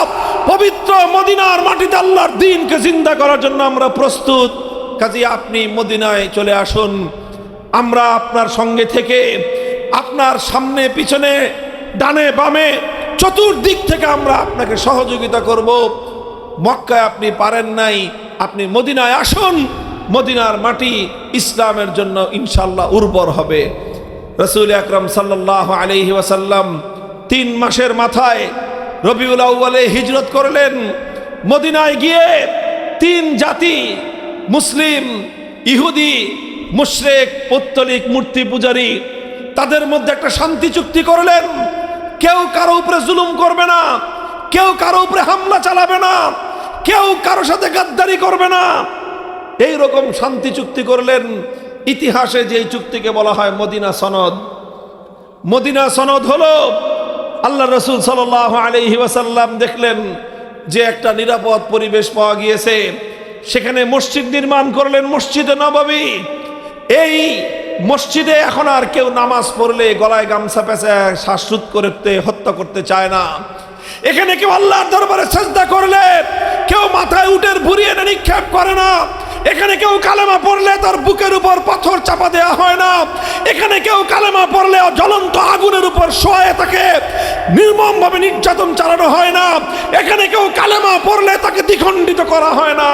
পবিত্র মদিনার মাটিতে আল্লাহর দ্বীনকে জিন্দা করার জন্য আমরা প্রস্তুত। কাজী আপনি মদিনায় চলে আসুন, আমরা আপনার সঙ্গে থেকে আপনার সামনে পিছনে ডানে বামে চতুর্দিক থেকে আমরা আপনাকে সহযোগিতা করব। মক্কায় আপনি পারেন নাই, আপনি মদিনায় আসুন, মদিনার মাটি ইসলামের জন্য ইনশাআল্লাহ উর্বর হবে। রাসূল আকরাম সাল্লাল্লাহু আলাইহি ওয়াসাল্লাম 3 মাসের মাথায় রবিউল আউয়ালে হিজরত করলেন। মদিনায় গিয়ে 3 জাতি, মুসলিম, ইহুদি, মুশরিক, পৌত্তলিক, মূর্তি পূজারী, তাদের মধ্যে একটা শান্তি চুক্তি করলেন। কেউ কারো উপরে জুলুম করবে না, কেউ কারো উপরে হামলা চালাবে না, কেউ কারো সাথে গাদ্দারি করবে না, এই রকম শান্তি চুক্তি করলেন। ইতিহাসে যে চুক্তিকে বলা হয় মদিনা সনদ। মদিনা সনদ হলো আল্লাহ রাসূল সাল্লাল্লাহু আলাইহি ওয়াসাল্লাম দেখলেন যে একটা নিরাপদ পরিবেশ পাওয়া গিয়েছে, সেখানে মসজিদ নির্মাণ করলেন, মসজিদে নববী। এই মসজিদে এখন আর কেউ নামাজ পড়লে গলায় গামছা পেঁচায় শ্বাসরোধ করতে হত্যা করতে চায় না। এখানে কেউ আল্লাহর দরবারে সিজদা করলে কেউ মাথায় উটের ভুঁড়ি এনে নিক্ষেপ করে না। এখানে কেউ কালেমা পড়লে তার বুকের উপর পাথর চাপা দেওয়া হয় না। এখানে কেউ কালেমা পড়লে জ্বলন্ত আগুনের উপর শোয়ে তাকে নির্মমভাবে নির্যাতন চালানো হয় না। এখানে কেউ কালেমা পড়লে তাকে দ্বিখণ্ডিত করা হয় না।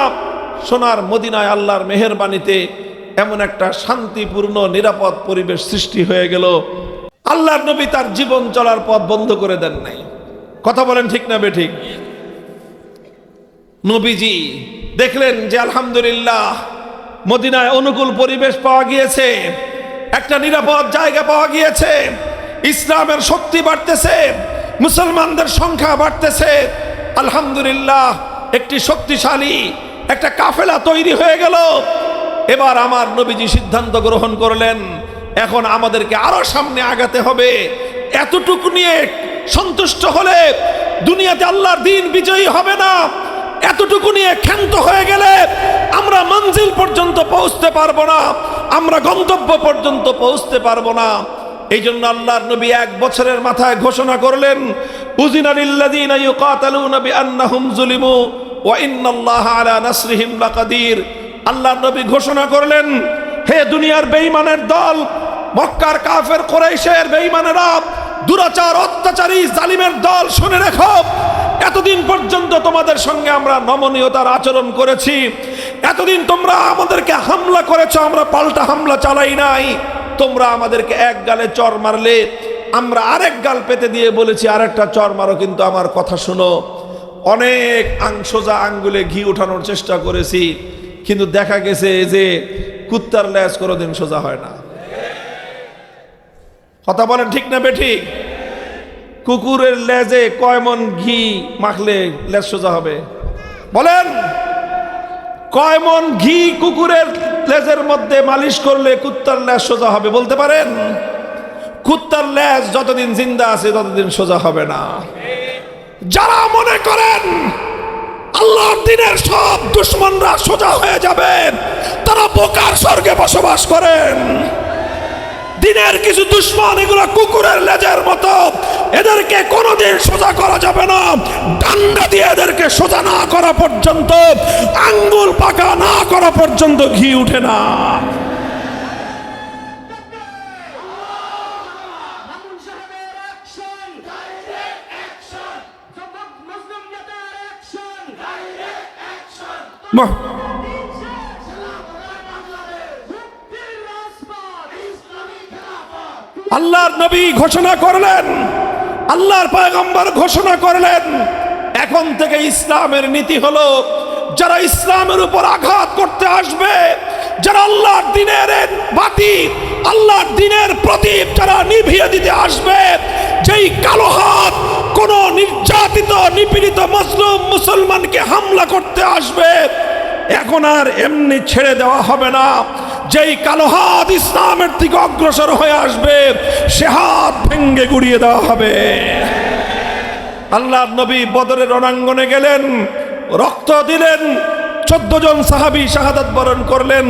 সোনার মদিনায় আল্লাহর মেহেরবানিতে এমন একটা শান্তিপূর্ণ নিরাপদ পরিবেশ সৃষ্টি হয়ে গেল। আল্লাহর নবী তার জীবন চলার পথ বন্ধ করে দেন নাই। কথা বলেন ঠিক না বেঠিক? নবীজি দেখলেন যে আলহামদুলিল্লাহ মদিনায় অনুকূল পরিবেশ পাওয়া গিয়েছে, একটা নিরাপদ জায়গা পাওয়া গিয়েছে, ইসলামের শক্তি বাড়তেছে, মুসলমানদের সংখ্যা বাড়তেছে। আলহামদুলিল্লাহ একটি শক্তিশালী একটা কাফেলা তৈরি হয়ে গেল। এবার আমার নবীজি সিদ্ধান্ত গ্রহণ করলেন, এখন আমাদেরকে আরো সামনে আগাতে হবে। এতটুকু নিয়ে সন্তুষ্ট হলে দুনিয়াতে আল্লাহর দ্বীন বিজয়ী হবে না। এতটুকু নিয়ে ক্ষান্ত হয়ে গেলে আমরা মঞ্জিল পর্যন্ত পৌঁছতে পারবো না, আমরা গন্তব্য পর্যন্ত পৌঁছতে পারবো না। এই জন্য আল্লাহর নবী 1 বছরের মাথায় ঘোষণা করলেন, উযিনা লিল্লাযীনা ইউকাতালুনা বিআন্নাহুম যুলিমু ওয়া ইন্নাল্লাহা আলা নাসরিহিম লাকাদির। আল্লাহর নবী ঘোষণা করলেন, হে দুনিয়ার বেঈমানের দল, মক্কার কাফের কুরাইশের বেঈমানেরা, দুরাচার অত্যাচারী জালিমের দল, শুনে রেখো, এতদিন পর্যন্ত তোমাদের সঙ্গে আমরা নমনীয়তার আচরণ করেছি, এতদিন তোমরা আমাদেরকে হামলা করেছো, আমরা পাল্টা হামলা চালাই নাই। তোমরা আমাদেরকে এক গালে চর মারলে আমরা আরেক গাল পেতে দিয়ে বলেছি আরেকটা চর মারো, কিন্তু আমার কথা শুনো। অনেক সোজা আঙ্গুলে ঘি উঠানোর চেষ্টা করেছি, কিন্তু দেখা গেছে যে কুত্তার লেজ কোনোদিন সোজা হয় না। কথা বলেন ঠিক না বেঠিক? কুকুরের লেজে কয় মন ঘি মাখলে লেজ সোজা হবে? বলেন, কয় মন ঘি কুকুরের লেজের মধ্যে মালিশ করলে কুত্তার লেজ সোজা হবে? বলতে পারেন? কুত্তার লেজ যতদিন জিন্দা আছে ততদিন সোজা হবে না। যারা মনে করেন আল্লাহর দ্বীনের সব দুশমনরা সোজা হয়ে যাবে, তারা বোকার স্বর্গে বসবাস করেন। দ্বীনের কিছু দুশমন, এগুলো কুকুরের লেজের মতো, এদেরকে কোনোদিন সোজা করা যাবে না। ডান্ডা দিয়ে এদেরকে সোজা না করা পর্যন্ত, আঙ্গুল পাকা না করা পর্যন্ত ঘি উঠে না। আল্লাহর নবী ঘোষণা করলেন, আল্লাহর পয়গম্বর ঘোষণা করলেন, এখন থেকে ইসলামের নীতি হলো, যারা ইসলামের উপর আঘাত করতে আসবে, যারা আল্লাহর দ্বীনের বাতি, আল্লাহর দ্বীনের প্রদীপ যারা নিভিয়ে দিতে আসবে, যেই কালো হাত কোন নির্যাতিত নিপীড়িত মজলুম মুসলমানকে হামলা করতে আসবে, এখন আর এমনি ছেড়ে দেওয়া হবে না। যেই কালো হাত ইসলামের দিকে অগ্রসর হয়ে আসবে, সে হাত ভেঙ্গে গুড়িয়ে দেওয়া হবে। আল্লাহর নবী বদরের রণাঙ্গনে গেলেন, রক্ত দিলেন, 14 জন সাহাবী শাহাদাত বরণ করলেন।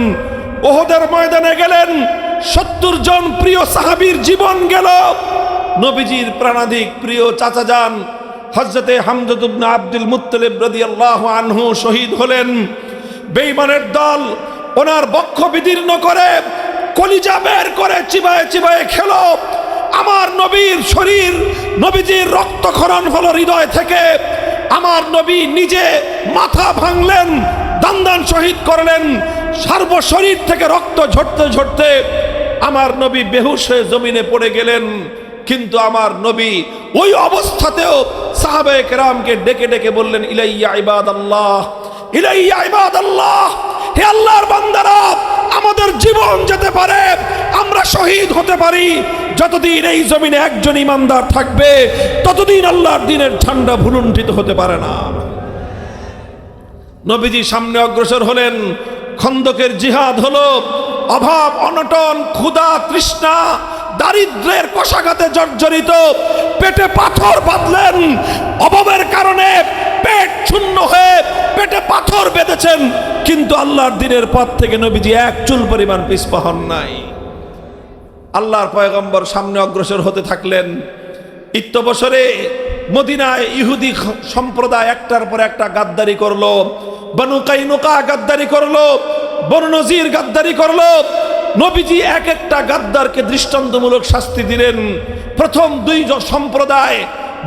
ওহদের ময়দানে গেলেন, 70 জন প্রিয় সাহাবীর জীবন গেল। নবীজির প্রাণাধিক প্রিয় চাচা যান হযরতে হামজা ইবনে আব্দুল মুত্তালিব রাদিয়াল্লাহু আনহু শহীদ হলেন। বেঈমানের দল ওনার বক্ষ বিদীর্ণ করে কলিজা বের করে চিবায়ে চিবায়ে খেলো। আমার নবীর শরীর, নবীজির রক্তক্ষরণ হলো হৃদয় থেকে। আমার নবী নিজে মাথা ভাঙলেন, দান্দান শহীদ করলেন। সর্বশরীর থেকে রক্ত ঝরতে ঝরতে আমার নবী বেহুশ হয়ে জমিনে পড়ে গেলেন। কিন্তু আমার নবী ওই অবস্থাতেও সাহাবায়ে কেরামকে ডেকে ডেকে বললেন, ইলাইয়া ইবাদাল্লাহ, ইলাইয়া ইবাদাল্লাহ, হে আল্লাহর বান্দারা, আমাদের জীবন যেতে পারে, আমরা শহীদ হতে পারি, যতদিন এই জমিনে একজন ইমানদার থাকবে ততদিন আল্লাহর দ্বীনের ঝান্ডা ভুলুণ্ঠিত হতে পারে না। নবীজি সামনে অগ্রসর হলেন। খন্দকের জিহাদ হলো। অভাব, অনটন, ক্ষুধা, তৃষ্ণা, দারিদ্র্যের কষাঘাতে জর্জরিত, পেটে পাথর বাঁধলেন। অভাবের কারণে পেট শূন্য হয়ে পেটে পাথর বেঁধেছেন, কিন্তু আল্লাহর দ্বীনের পথ থেকে নবীজি এক চুল পরিমাণ পিছপা হন নাই। আল্লাহর পয়গম্বর সামনে অগ্রসর হতে থাকলেন। ইত্যবসরে মদিনায় ইহুদি সম্প্রদায় একটার পর একটা গাদ্দারি করলো। বনু কাইনুকা গাদ্দারি করলো, বনু নজির গাদ্দারি করলো। নবীজি এক একটা গাদ্দারকে দৃষ্টান্তমূলক শাস্তি দিলেন। প্রথম 2 সম্প্রদায়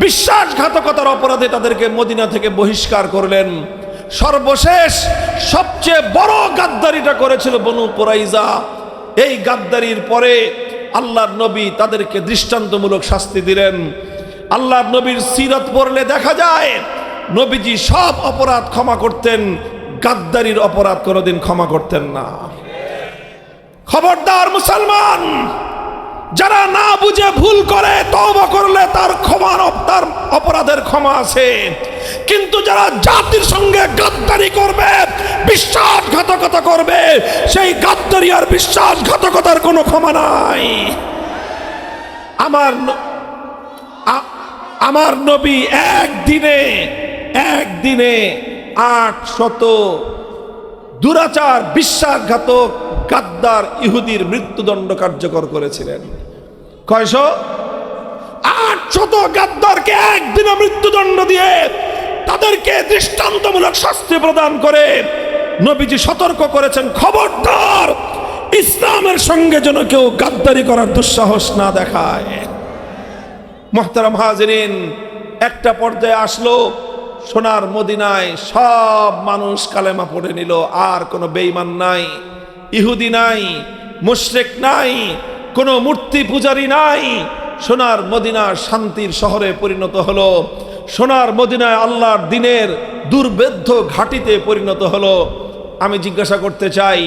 বিশ্বাসঘাতকতার অপরাধে তাদেরকে মদিনা থেকে বহিষ্কার করলেন। সর্বশেষ সবচেয়ে বড় গাদ্দারিটা করেছিল বনু কুরাইজা। এই গাদ্দারির পরে আল্লাহর নবী তাদেরকে দৃষ্টান্তমূলক শাস্তি দিলেন। আল্লাহর নবীর সিরাত পড়লে দেখা যায় নবীজি সব অপরাধ ক্ষমা করতেন, গাদ্দারির অপরাধ কোনোদিন ক্ষমা করতেন না। খবরদার মুসলমান, যারা না বুঝে ভুল করে তওবা করলে তার অপরাধের ক্ষমা আছে, কিন্তু যারা জাতির সঙ্গে গাদ্দারি করবে, বিশ্বাসঘাতকতা করবে, সেই গাদ্দারি আর বিশ্বাসঘাতকতার কোনো ক্ষমা নাই। আমার নবী একদিনে 800 দুরাচার, বিশ্বাসঘাতক, গাদ্দার ইহুদির মৃত্যুদণ্ড কার্যকর করেছিলেন। কয়শো? 800 গাদ্দারকে একদিনে মৃত্যুদণ্ড দিয়ে তাদেরকে দৃষ্টান্তমূলক শাস্তি প্রদান করে নবীজি সতর্ক করেছেন, খবরদার ইসলামের সঙ্গে যেন কেউ গাদ্দারি করার দুঃসাহস না দেখায়। মুহতারাম হাজিরিন, একটা পর্যায়ে আসলো, সোনার মদিনায় সব মানুষ কালেমা পড়ে নিল। আর কোনো বেঈমান নাই, ইহুদি নাই, মুশরিক নাই, কোনো মূর্তি পূজারী নাই। সোনার মদিনা শান্তির শহরে পরিণত হলো। সোনার মদিনায় আল্লাহর দ্বীনের দুর্ভেদ্য ঘাঁটিতে পরিণত হলো। আমি জিজ্ঞাসা করতে চাই,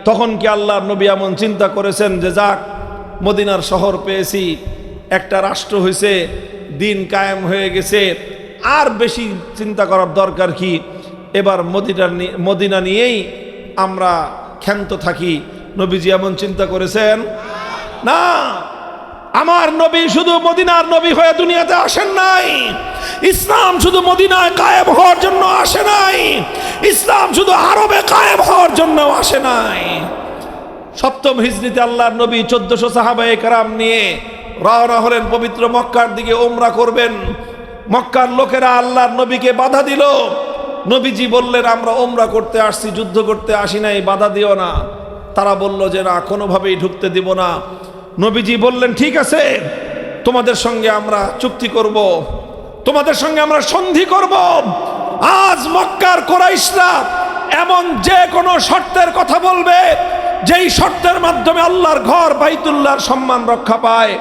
তখন কি আল্লাহর নবী এমন চিন্তা করেছেন যে যাক মদিনার শহর পেয়েছি, একটা রাষ্ট্র হয়েছে, দিন কায়েম হয়ে গেছে, আর বেশি চিন্তা করার দরকার কি, এবার মদিনা নিয়েই আমরা ক্ষান্ত থাকি? নবীজি এমন চিন্তা করেছেন না। আমার নবী শুধু মদিনার নবী হয়ে দুনিয়াতে আসেন নাই। ইসলাম শুধু মদিনায় কায়েম হওয়ার জন্য আসে নাই, ইসলাম শুধু আরবে কায়েম হওয়ার জন্য আসে নাই। 7ম হিজরিতে আল্লাহর নবী 1400 সাহাবায়ে কেরাম নিয়ে রওনা হলেন পবিত্র মক্কার দিকে উমরা করবেন। মক্কার লোকেরা আল্লাহর নবীকে বাধা দিল। নবীজি বললেন, আমরা উমরা করতে আসছি, যুদ্ধ করতে আসি নাই, বাধা দিও না। তারা বলল যে না, কোনোভাবেই ঢুকতে দিব না। নবীজি বললেন, ঠিক আছে, তোমাদের সঙ্গে আমরা চুক্তি করব, তোমাদের সঙ্গে আমরা সন্ধি করব। আজ মক্কার কুরাইশরা এমন যে কোনো শর্তের কথা বলবে, যেই শর্তের মাধ্যমে আল্লাহর ঘর বাইতুল্লাহর সম্মান রক্ষা পায়,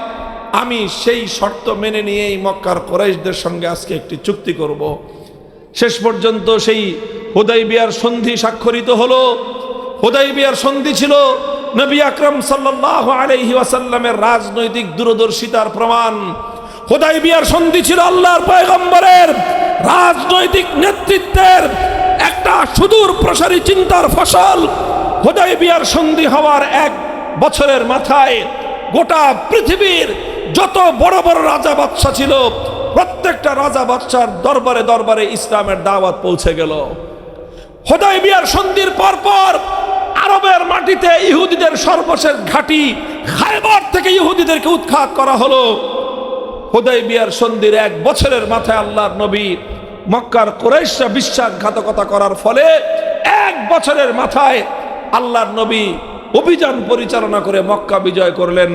আমি সেই শর্ত মেনে নিয়েই মক্কার কুরাইশদের সঙ্গে আজকে একটি চুক্তি করব। শেষ পর্যন্ত সেই হুদাইবিয়ার সন্ধি স্বাক্ষরিত হলো। হুদাইবিয়ার সন্ধি ছিল নবী আকরাম সাল্লাল্লাহু আলাইহি ওয়াসাল্লামের রাজনৈতিক দূরদর্শিতার প্রমাণ। হুদায়বিয়ার সন্ধি ছিল আল্লাহর পয়গম্বরের রাজনৈতিক নেতৃত্বের একটা সুদূর প্রসারী চিন্তার ফসল। হুদায়বিয়ার সন্ধি হওয়ার 1 বছরের মাথায় গোটা পৃথিবীর যত বড় বড় রাজা বাদশা ছিল প্রত্যেকটা রাজা বাদশার দরবারে দরবারে ইসলামের দাওয়াত পৌঁছে গেল। হুদায়বিয়ার সন্ধির পরপর আরবের মাটিতে ইহুদিদের সর্বশেষ ঘাঁটি খায়বার থেকে ইহুদিদেরকে উৎখাত করা হলো। হুদায়বিয়ার সন্ধির 1 বছরের মাথায় আল্লাহর নবী মক্কার কুরাইশরা বিশ্বাসঘাতকতা করার ফলে 1 বছরের মাথায় আল্লাহর নবী অভিযান পরিচালনা করে মক্কা বিজয় করলেন।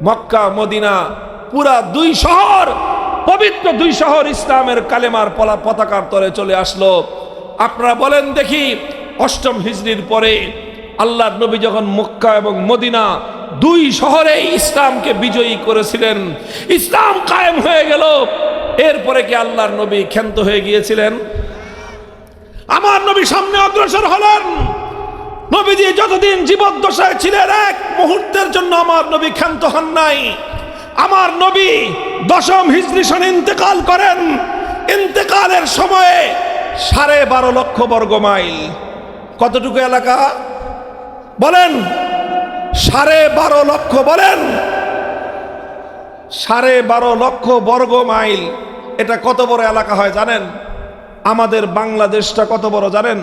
মক্কা মদিনা পুরা 2 শহর, পবিত্র 2 শহর ইসলামের কালেমার পতাকার তলে চলে আসলো। আপনারা বলেন দেখি, 8ম হিজরির পরে আল্লাহর নবী যখন মক্কা এবং মদিনা 2 শহরে ইসলামকে বিজয়ী করেছিলেন, ইসলাম কায়েম হয়ে গেল, এরপরে কি আল্লাহর নবী ক্ষান্ত হয়ে গিয়েছিলেন? আমার নবী সামনে অগ্রসর হলেন। নবীজি যতদিন জীবদ্দশায় ছিলেন 1 মুহূর্তের জন্য আমার নবী ক্ষান্ত হন নাই। আমার নবী 10ম হিজরি সনে ইন্তেকাল করেন। ইন্তেকালের সময়ে 12.5 লক্ষ বর্গ মাইল, কতটুকু এলাকা বলেন? 12.5 লক্ষ, বলেন 12.5 লক্ষ বর্গ মাইল। এটা কত বড় এলাকা হয় জানেন? আমাদের বাংলাদেশটা কত বড় জানেন?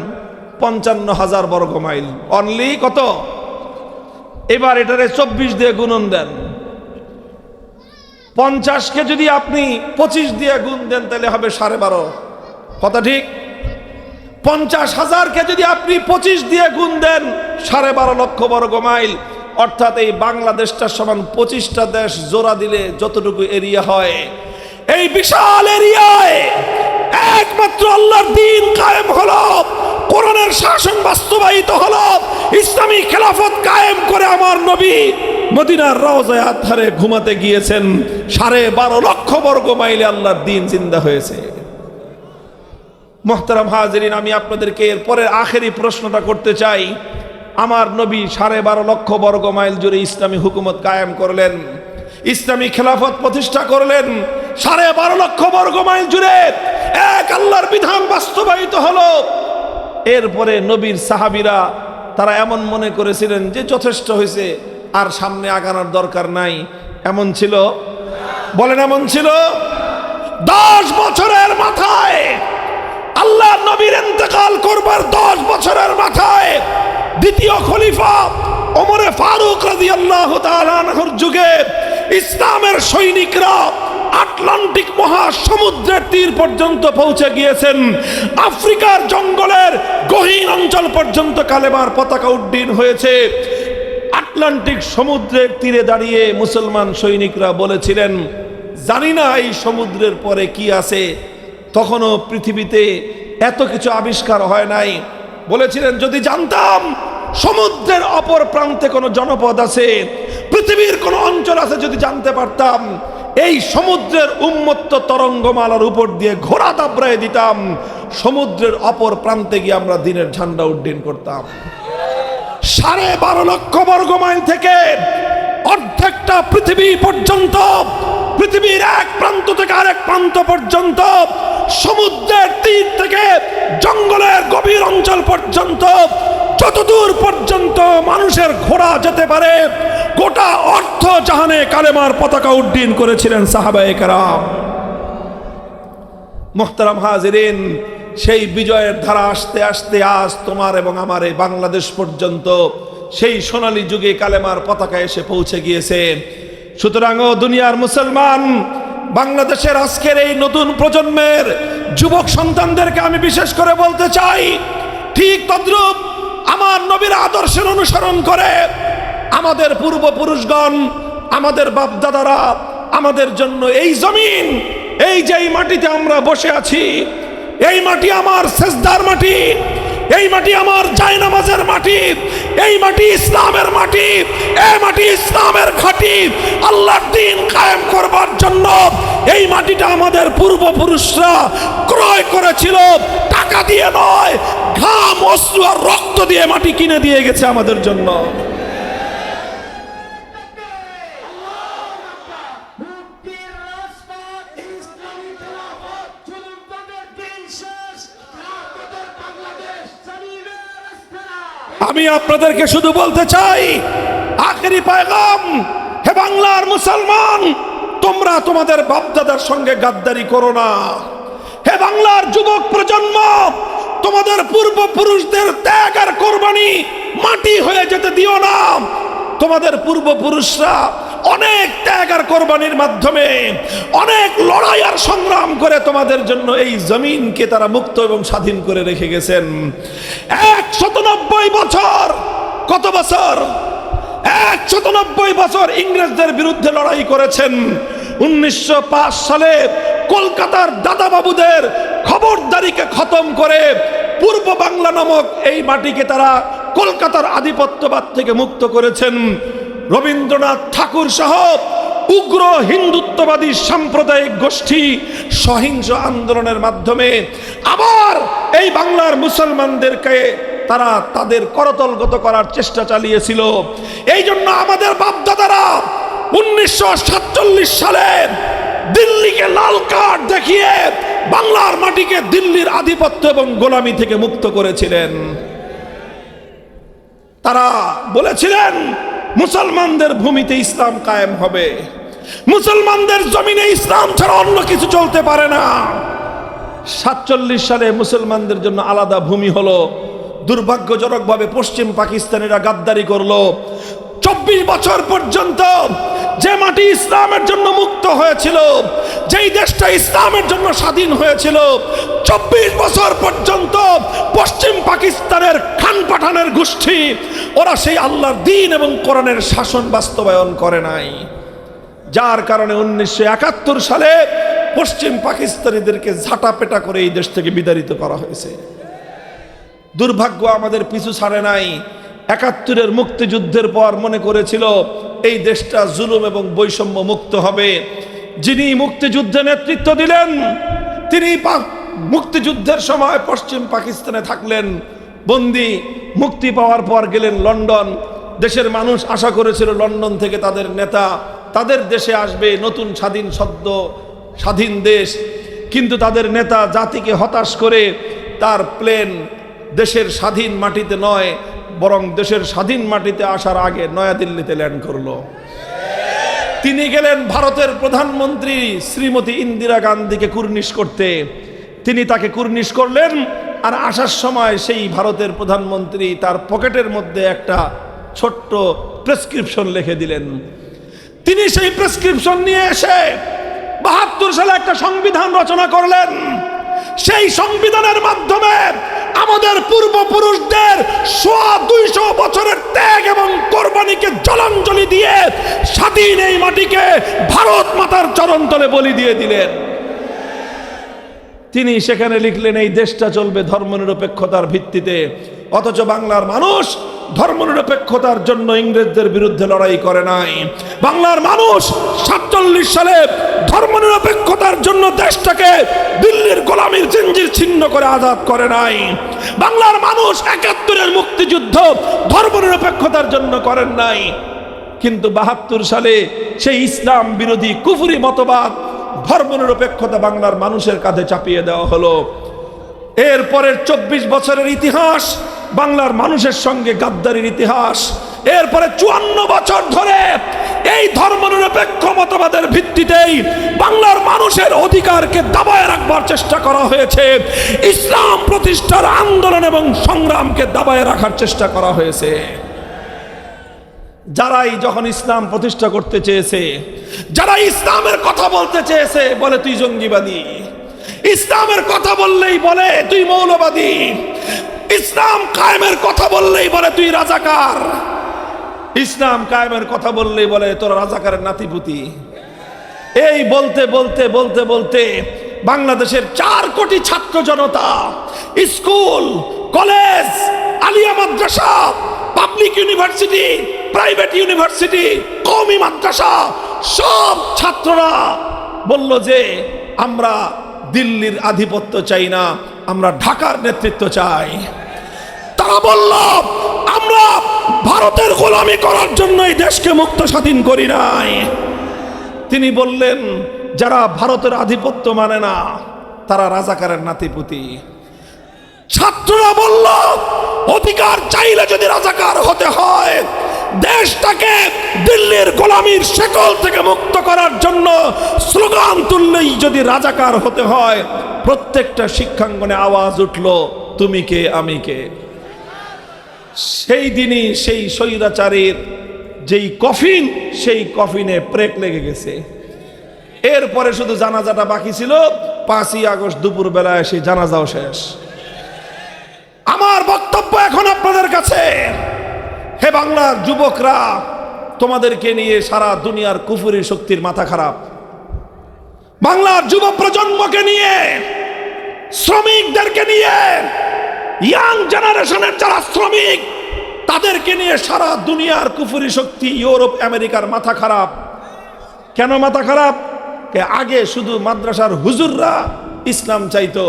55,000 বর্গ মাইল। অনলি কত? এবার এটারে 24 দিয়ে গুণন দেন। 50কে যদি আপনি 25 দিয়ে গুণ দেন তাহলে হবে 12.5। কথা ঠিক? 50,000কে যদি আপনি 25 দিয়ে গুণ দেন 12.5 লক্ষ বর্গ মাইল, অর্থাৎ এই বাংলাদেশটার সমান 25টা দেশ জোড়া দিলে যতটুকু এরিয়া হয়, এই বিশাল এরিয়ায় একমাত্র আল্লাহর দ্বীন কায়েম হলো, কোরআনের শাসন বাস্তবায়িত হলো, ইসলামী খেলাফত কায়েম করে আমার নবী মদিনার রওজায়ে আতহারে ঘুমাতে গিয়েছেন। 12.5 লক্ষ বর্গ মাইলে আল্লাহর দ্বীন জিন্দা হয়েছে। মুহতারাম হাজিরিন, আমি আপনাদেরকে এর পরের আখেরি প্রশ্নটা করতে চাই। আমার নবী 12.5 লক্ষ বর্গ মাইল জুড়ে ইসলামী হুকুমত কায়েম করলেন, ইসলামী খেলাফত প্রতিষ্ঠা করলেন। 12.5 লক্ষ বর্গ মাইল জুড়ে এক আল্লাহর বিধান বাস্তবায়িত হলো। এরপরে নবীর সাহাবীরা তারা এমন মনে করেছিলেন যে যথেষ্ট হয়েছে, আর সামনে আগানোর দরকার নাই। এমন ছিল? বলেন এমন ছিল? 10 বছরের মাথায় আল্লাহর নবীর ইন্তেকাল করবার 10 বছরের মাথায় দ্বিতীয় খলিফা ওমরে ফারুক রাদিয়াল্লাহু তাআলা আনহুর যুগে ইসলামের সৈনিকরা আটলান্টিক মহাসমুদ্রের তীর পর্যন্ত পৌঁছে গিয়েছেন। আফ্রিকার জঙ্গলের গহীন অঞ্চল পর্যন্ত কালেমার পতাকা উড্ডীন হয়েছে। আটলান্টিক সমুদ্রের তীরে দাঁড়িয়ে মুসলমান সৈনিকরা বলেছিলেন, জানি না এই সমুদ্রের পরে কি আছে, তখনও পৃথিবীতে এত কিছু আবিষ্কার হয় নাই। বলেছিলেন, যদি জানতাম সমুদ্রের অপর প্রান্তে কোনো জনপদ আছে, পৃথিবীর কোনো অঞ্চল আছে, যদি জানতে পারতাম, এই সমুদ্রের উন্মত্ত তরঙ্গমালার উপর দিয়ে ঘোড়া দাবড়ায় দিতাম, সমুদ্রের অপর প্রান্তে গিয়ে আমরা দ্বীনের ঝান্ডা উড্ডীন করতাম। 12.5 লক্ষ বর্গ মাইল থেকে অর্ধেকটা পৃথিবী পর্যন্ত, পৃথিবীর এক প্রান্ত থেকে আরেক প্রান্ত পর্যন্ত, সমুদ্রের তীর থেকে জঙ্গলের গভীর অঞ্চল পর্যন্ত, যতদূর পর্যন্ত মানুষের ঘোড়া যেতে পারে, গোটা অর্ধ জাহানে কালেমার পতাকা উড্ডীন করেছিলেন সাহাবায়ে কেরাম। মুহতারাম হাজিরিন, সেই বিজয়ের ধারা আস্তে আস্তে আজ তোমার এবং আমার এই বাংলাদেশ পর্যন্ত সেই সোনালী যুগে কালেমার পতাকা এসে পৌঁছে গিয়েছে। সুতরাং ও দুনিয়ার মুসলমান, বাংলাদেশের আজকের এই নতুন প্রজন্মের যুবক সন্তানদেরকে আমি বিশেষ করে বলতে চাই, ঠিক তদ্রূপ আমার নবীর আদর্শের অনুসরণ করে আমাদের পূর্বপুরুষগণ, আমাদের বাপদাদারা আমাদের জন্য এই জমিন, এই যে মাটিতে আমরা বসে আছি, এই মাটি আমার সেজদার মাটি, এই মাটি আমার জায়নামাজের মাটি, এই মাটি ইসলামের মাটি, এই মাটি ইসলামের ঘাঁটি। আল্লাহর দ্বীন কায়েম করবার জন্য এই মাটিটা আমাদের পূর্বপুরুষরা ক্রয় করেছিল, টাকা দিয়ে নয়, ঘাম, অশ্রু আর রক্ত দিয়ে মাটি কিনে দিয়ে গেছে আমাদের জন্য। আমি আপনাদেরকে শুধু বলতে চাই, আখেরি পয়গাম, হে বাংলার মুসলমান, তোমরা তোমাদের বাপদাদার সঙ্গে গাদ্দারি করো না। হে বাংলার যুবক প্রজন্ম, তোমাদের পূর্বপুরুষদের ত্যাগ আর কোরবানি মাটি হয়ে যেতে দিও না। তোমাদের পূর্বপুরুষরা অনেক ত্যাগ আর কোরবানির মাধ্যমে অনেক লড়াই আর সংগ্রাম করে তোমাদের জন্য এই জমিনকে তারা মুক্ত এবং স্বাধীন করে রেখে গেছেন। 190 বছর, কত বছর? 190 বছর ইংরেজদের বিরুদ্ধে লড়াই করেছেন। 1905 সালে কলকাতার দাদাবাবুদের খবরদারিকে খতম করে পূর্ব বাংলা নামক এই মাটিকে তারা কলকাতার আধিপত্যবাদ থেকে মুক্ত করেছেন। রবীন্দ্রনাথ ঠাকুর সহ উগ্র হিন্দুত্ববাদী সাম্প্রদায়িক গোষ্ঠী সহিংস আন্দোলনের মাধ্যমে আবার এই বাংলার মুসলমানদেরকে তারা তাদের করতলগত করার চেষ্টা চালিয়েছিল। এই জন্য আমাদের বাপদাদারা 1947 সালে দিল্লিকে লাল কার্ড দেখিয়ে বাংলার মাটিকে দিল্লির আধিপত্য এবং গোলামি থেকে মুক্ত করেছিলেন। তারা বলেছিলেন মুসলমানদের ভূমিতে ইসলাম কায়েম হবে, মুসলমানদের জমিনে ইসলাম ছাড়া অন্য কিছু চলতে পারে না। 47 সালে মুসলমানদের জন্য আলাদা ভূমি হলো। দুর্ভাগ্যজনকভাবে পশ্চিম পাকিস্তানিরা গাদ্দারি করলো। 24 বছর পর্যন্ত যে মাটি ইসলামের জন্য মুক্ত হয়েছিল, যেই দেশটা ইসলামের জন্য স্বাধীন হয়েছিল, 24 বছর পর্যন্ত পশ্চিম পাকিস্তানের খান পাঠানের গোষ্ঠী ওরা সেই আল্লাহর দ্বীন এবং কোরআনের শাসন বাস্তবায়ন করে নাই। যার কারণে 1971 সালে পশ্চিম পাকিস্তানিদেরকে ঝাঁটাপেটা করে এই দেশ থেকে বিতাড়িত করা হয়েছে। দুর্ভাগ্য আমাদের পিছু ছাড়ে নাই। 71-এর মুক্তিযুদ্ধের পর মনে করেছিল এই দেশটা জুলুম এবং বৈষম্য মুক্ত হবে। যিনি মুক্তিযুদ্ধে নেতৃত্ব দিলেন তিনি মুক্তিযুদ্ধের সময় পশ্চিম পাকিস্তানে থাকলেন বন্দী। মুক্তি পাওয়ার পর গেলেন লন্ডন। দেশের মানুষ আশা করেছিল লন্ডন থেকে তাদের নেতা তাদের দেশে আসবে, নতুন স্বাধীন সদ্য স্বাধীন দেশ। কিন্তু তাদের নেতা জাতিকে হতাশ করে তার প্লেন দেশের স্বাধীন মাটিতে নয়, বরং দেশের স্বাধীন মাটিতে আসার আগে নয়াদিল্লিতে ল্যান্ড করলো। তিনি গেলেন ভারতের প্রধানমন্ত্রী শ্রীমতী ইন্দিরা গান্ধীকে কুর্নিশ করতে। তিনি তাকে কুর্নিশ করলেন, আর আসার সময় সেই ভারতের প্রধানমন্ত্রী তার পকেটের মধ্যে একটা ছোট্ট প্রেসক্রিপশন লিখে দিলেন। তিনি সেই প্রেসক্রিপশন নিয়ে এসে 72 সালে একটা সংবিধান রচনা করলেন। সেই সংবিধানের মাধ্যমে আমাদের পূর্বপুরুষদের 200 বছরের ত্যাগ এবং কোরবানিকে জলাঞ্জলি দিয়ে স্বাধীন এই মাটিকে ভারত মাতার চরণতলে বলি দিয়ে দিলেন। তিনি সেখানে লিখলেন এই দেশটা চলবে ধর্মনিরপেক্ষতার ভিত্তিতে। অথচ বাংলার মানুষ ধর্মনিরপেক্ষতার জন্য ইংরেজদের বিরুদ্ধে লড়াই করে নাই। বাংলার মানুষ 47 সালে ধর্মনিরপেক্ষতার জন্য দেশটাকে দিল্লির গোলামির জিঞ্জির ছিন্ন করে আজাদ করে নাই। বাংলার মানুষ 71-এর মুক্তিযুদ্ধ ধর্মনিরপেক্ষতার জন্য করেন নাই। কিন্তু 72 সালে সেই ইসলাম বিরোধী কুফরি মতবাদ ধর্মনিরপেক্ষতা বাংলার মানুষের কাঁধে চাপিয়ে দেওয়া হলো। এরপরের 24 বছরের ইতিহাস বাংলার মানুষের সঙ্গে গাদ্দারির ইতিহাস। এরপরে 54 বছর ধরে এই ধর্মনিরপেক্ষ মতবাদের ভিত্তিতেই বাংলার মানুষের অধিকারকে দাবায় রাখবার চেষ্টা করা হয়েছে। ইসলাম প্রতিষ্ঠার আন্দোলন এবং সংগ্রামকে দাবায় রাখার চেষ্টা করা হয়েছে। যারাই যখন ইসলাম প্রতিষ্ঠা করতে চেয়েছে, যারা ইসলামের কথা বলতে চেয়েছে, বলে তুই জঙ্গিবাদী। ইসলামের কথা বললেই বলে তুই মৌলবাদী। ইসলাম কায়েমের কথা বললেই বলে তুই রাজাকার। ইসলাম কায়েমের কথা বললেই বলে তোর রাজাকারের নাতিপুতি। এই বলতে বলতে বলতে বলতে বাংলাদেশের 4 কোটি ছাত্র জনতা, স্কুল, কলেজ, আলিয়া মাদ্রাসা, পাবলিক ইউনিভার্সিটি, প্রাইভেট ইউনিভার্সিটি, কওমি মাদ্রাসা, সব ছাত্ররা বলল যে আমরা দিল্লির আধিপত্য চাই না, আমরা ঢাকার নেতৃত্ব চাই। তারা বলল আমরা ভারতের গোলামি করার জন্য এই দেশকে মুক্ত স্বাধীন করি নাই। তিনি বললেন যারা ভারতের আধিপত্য মানে না তারা রাজাকারের নাতিপুতি। ছাত্ররা বলল, অধিকার চাইলে যদি রাজাকার হতে হয়, দেশটাকে দিল্লির গোলামীর শেকল থেকে মুক্ত করার জন্য স্লোগান তুললেই যদি রাজাকার হতে হয়, প্রত্যেকটা শিক্ষাঙ্গনে আওয়াজ উঠল, তুমি কে আমি কে। সেই দিনই সেই স্বৈরাচারীর যেই কফিন, সেই কফিনে প্রেক লেগে গেছে। এরপরে শুধু জানাজাটা বাকি ছিল, 5ই আগস্ট দুপুর বেলায় সেই জানাজাও শেষ। আমার বক্তব্য এখন আপনাদের কাছে, হে বাংলার যুবকরা, তোমাদেরকে নিয়ে সারা দুনিয়ার কুফরি শক্তির মাথা খারাপ। বাংলার যুব প্রজন্মকে নিয়ে, শ্রমিকদেরকে নিয়ে, ইয়াং জেনারেশনের যারা শ্রমিক, তাদেরকে নিয়ে সারা দুনিয়ার কুফরি শক্তি, ইউরোপ আমেরিকার মাথা খারাপ। কেন মাথা খারাপ? আগে শুধু মাদ্রাসার হুজুররা ইসলাম চাইতো,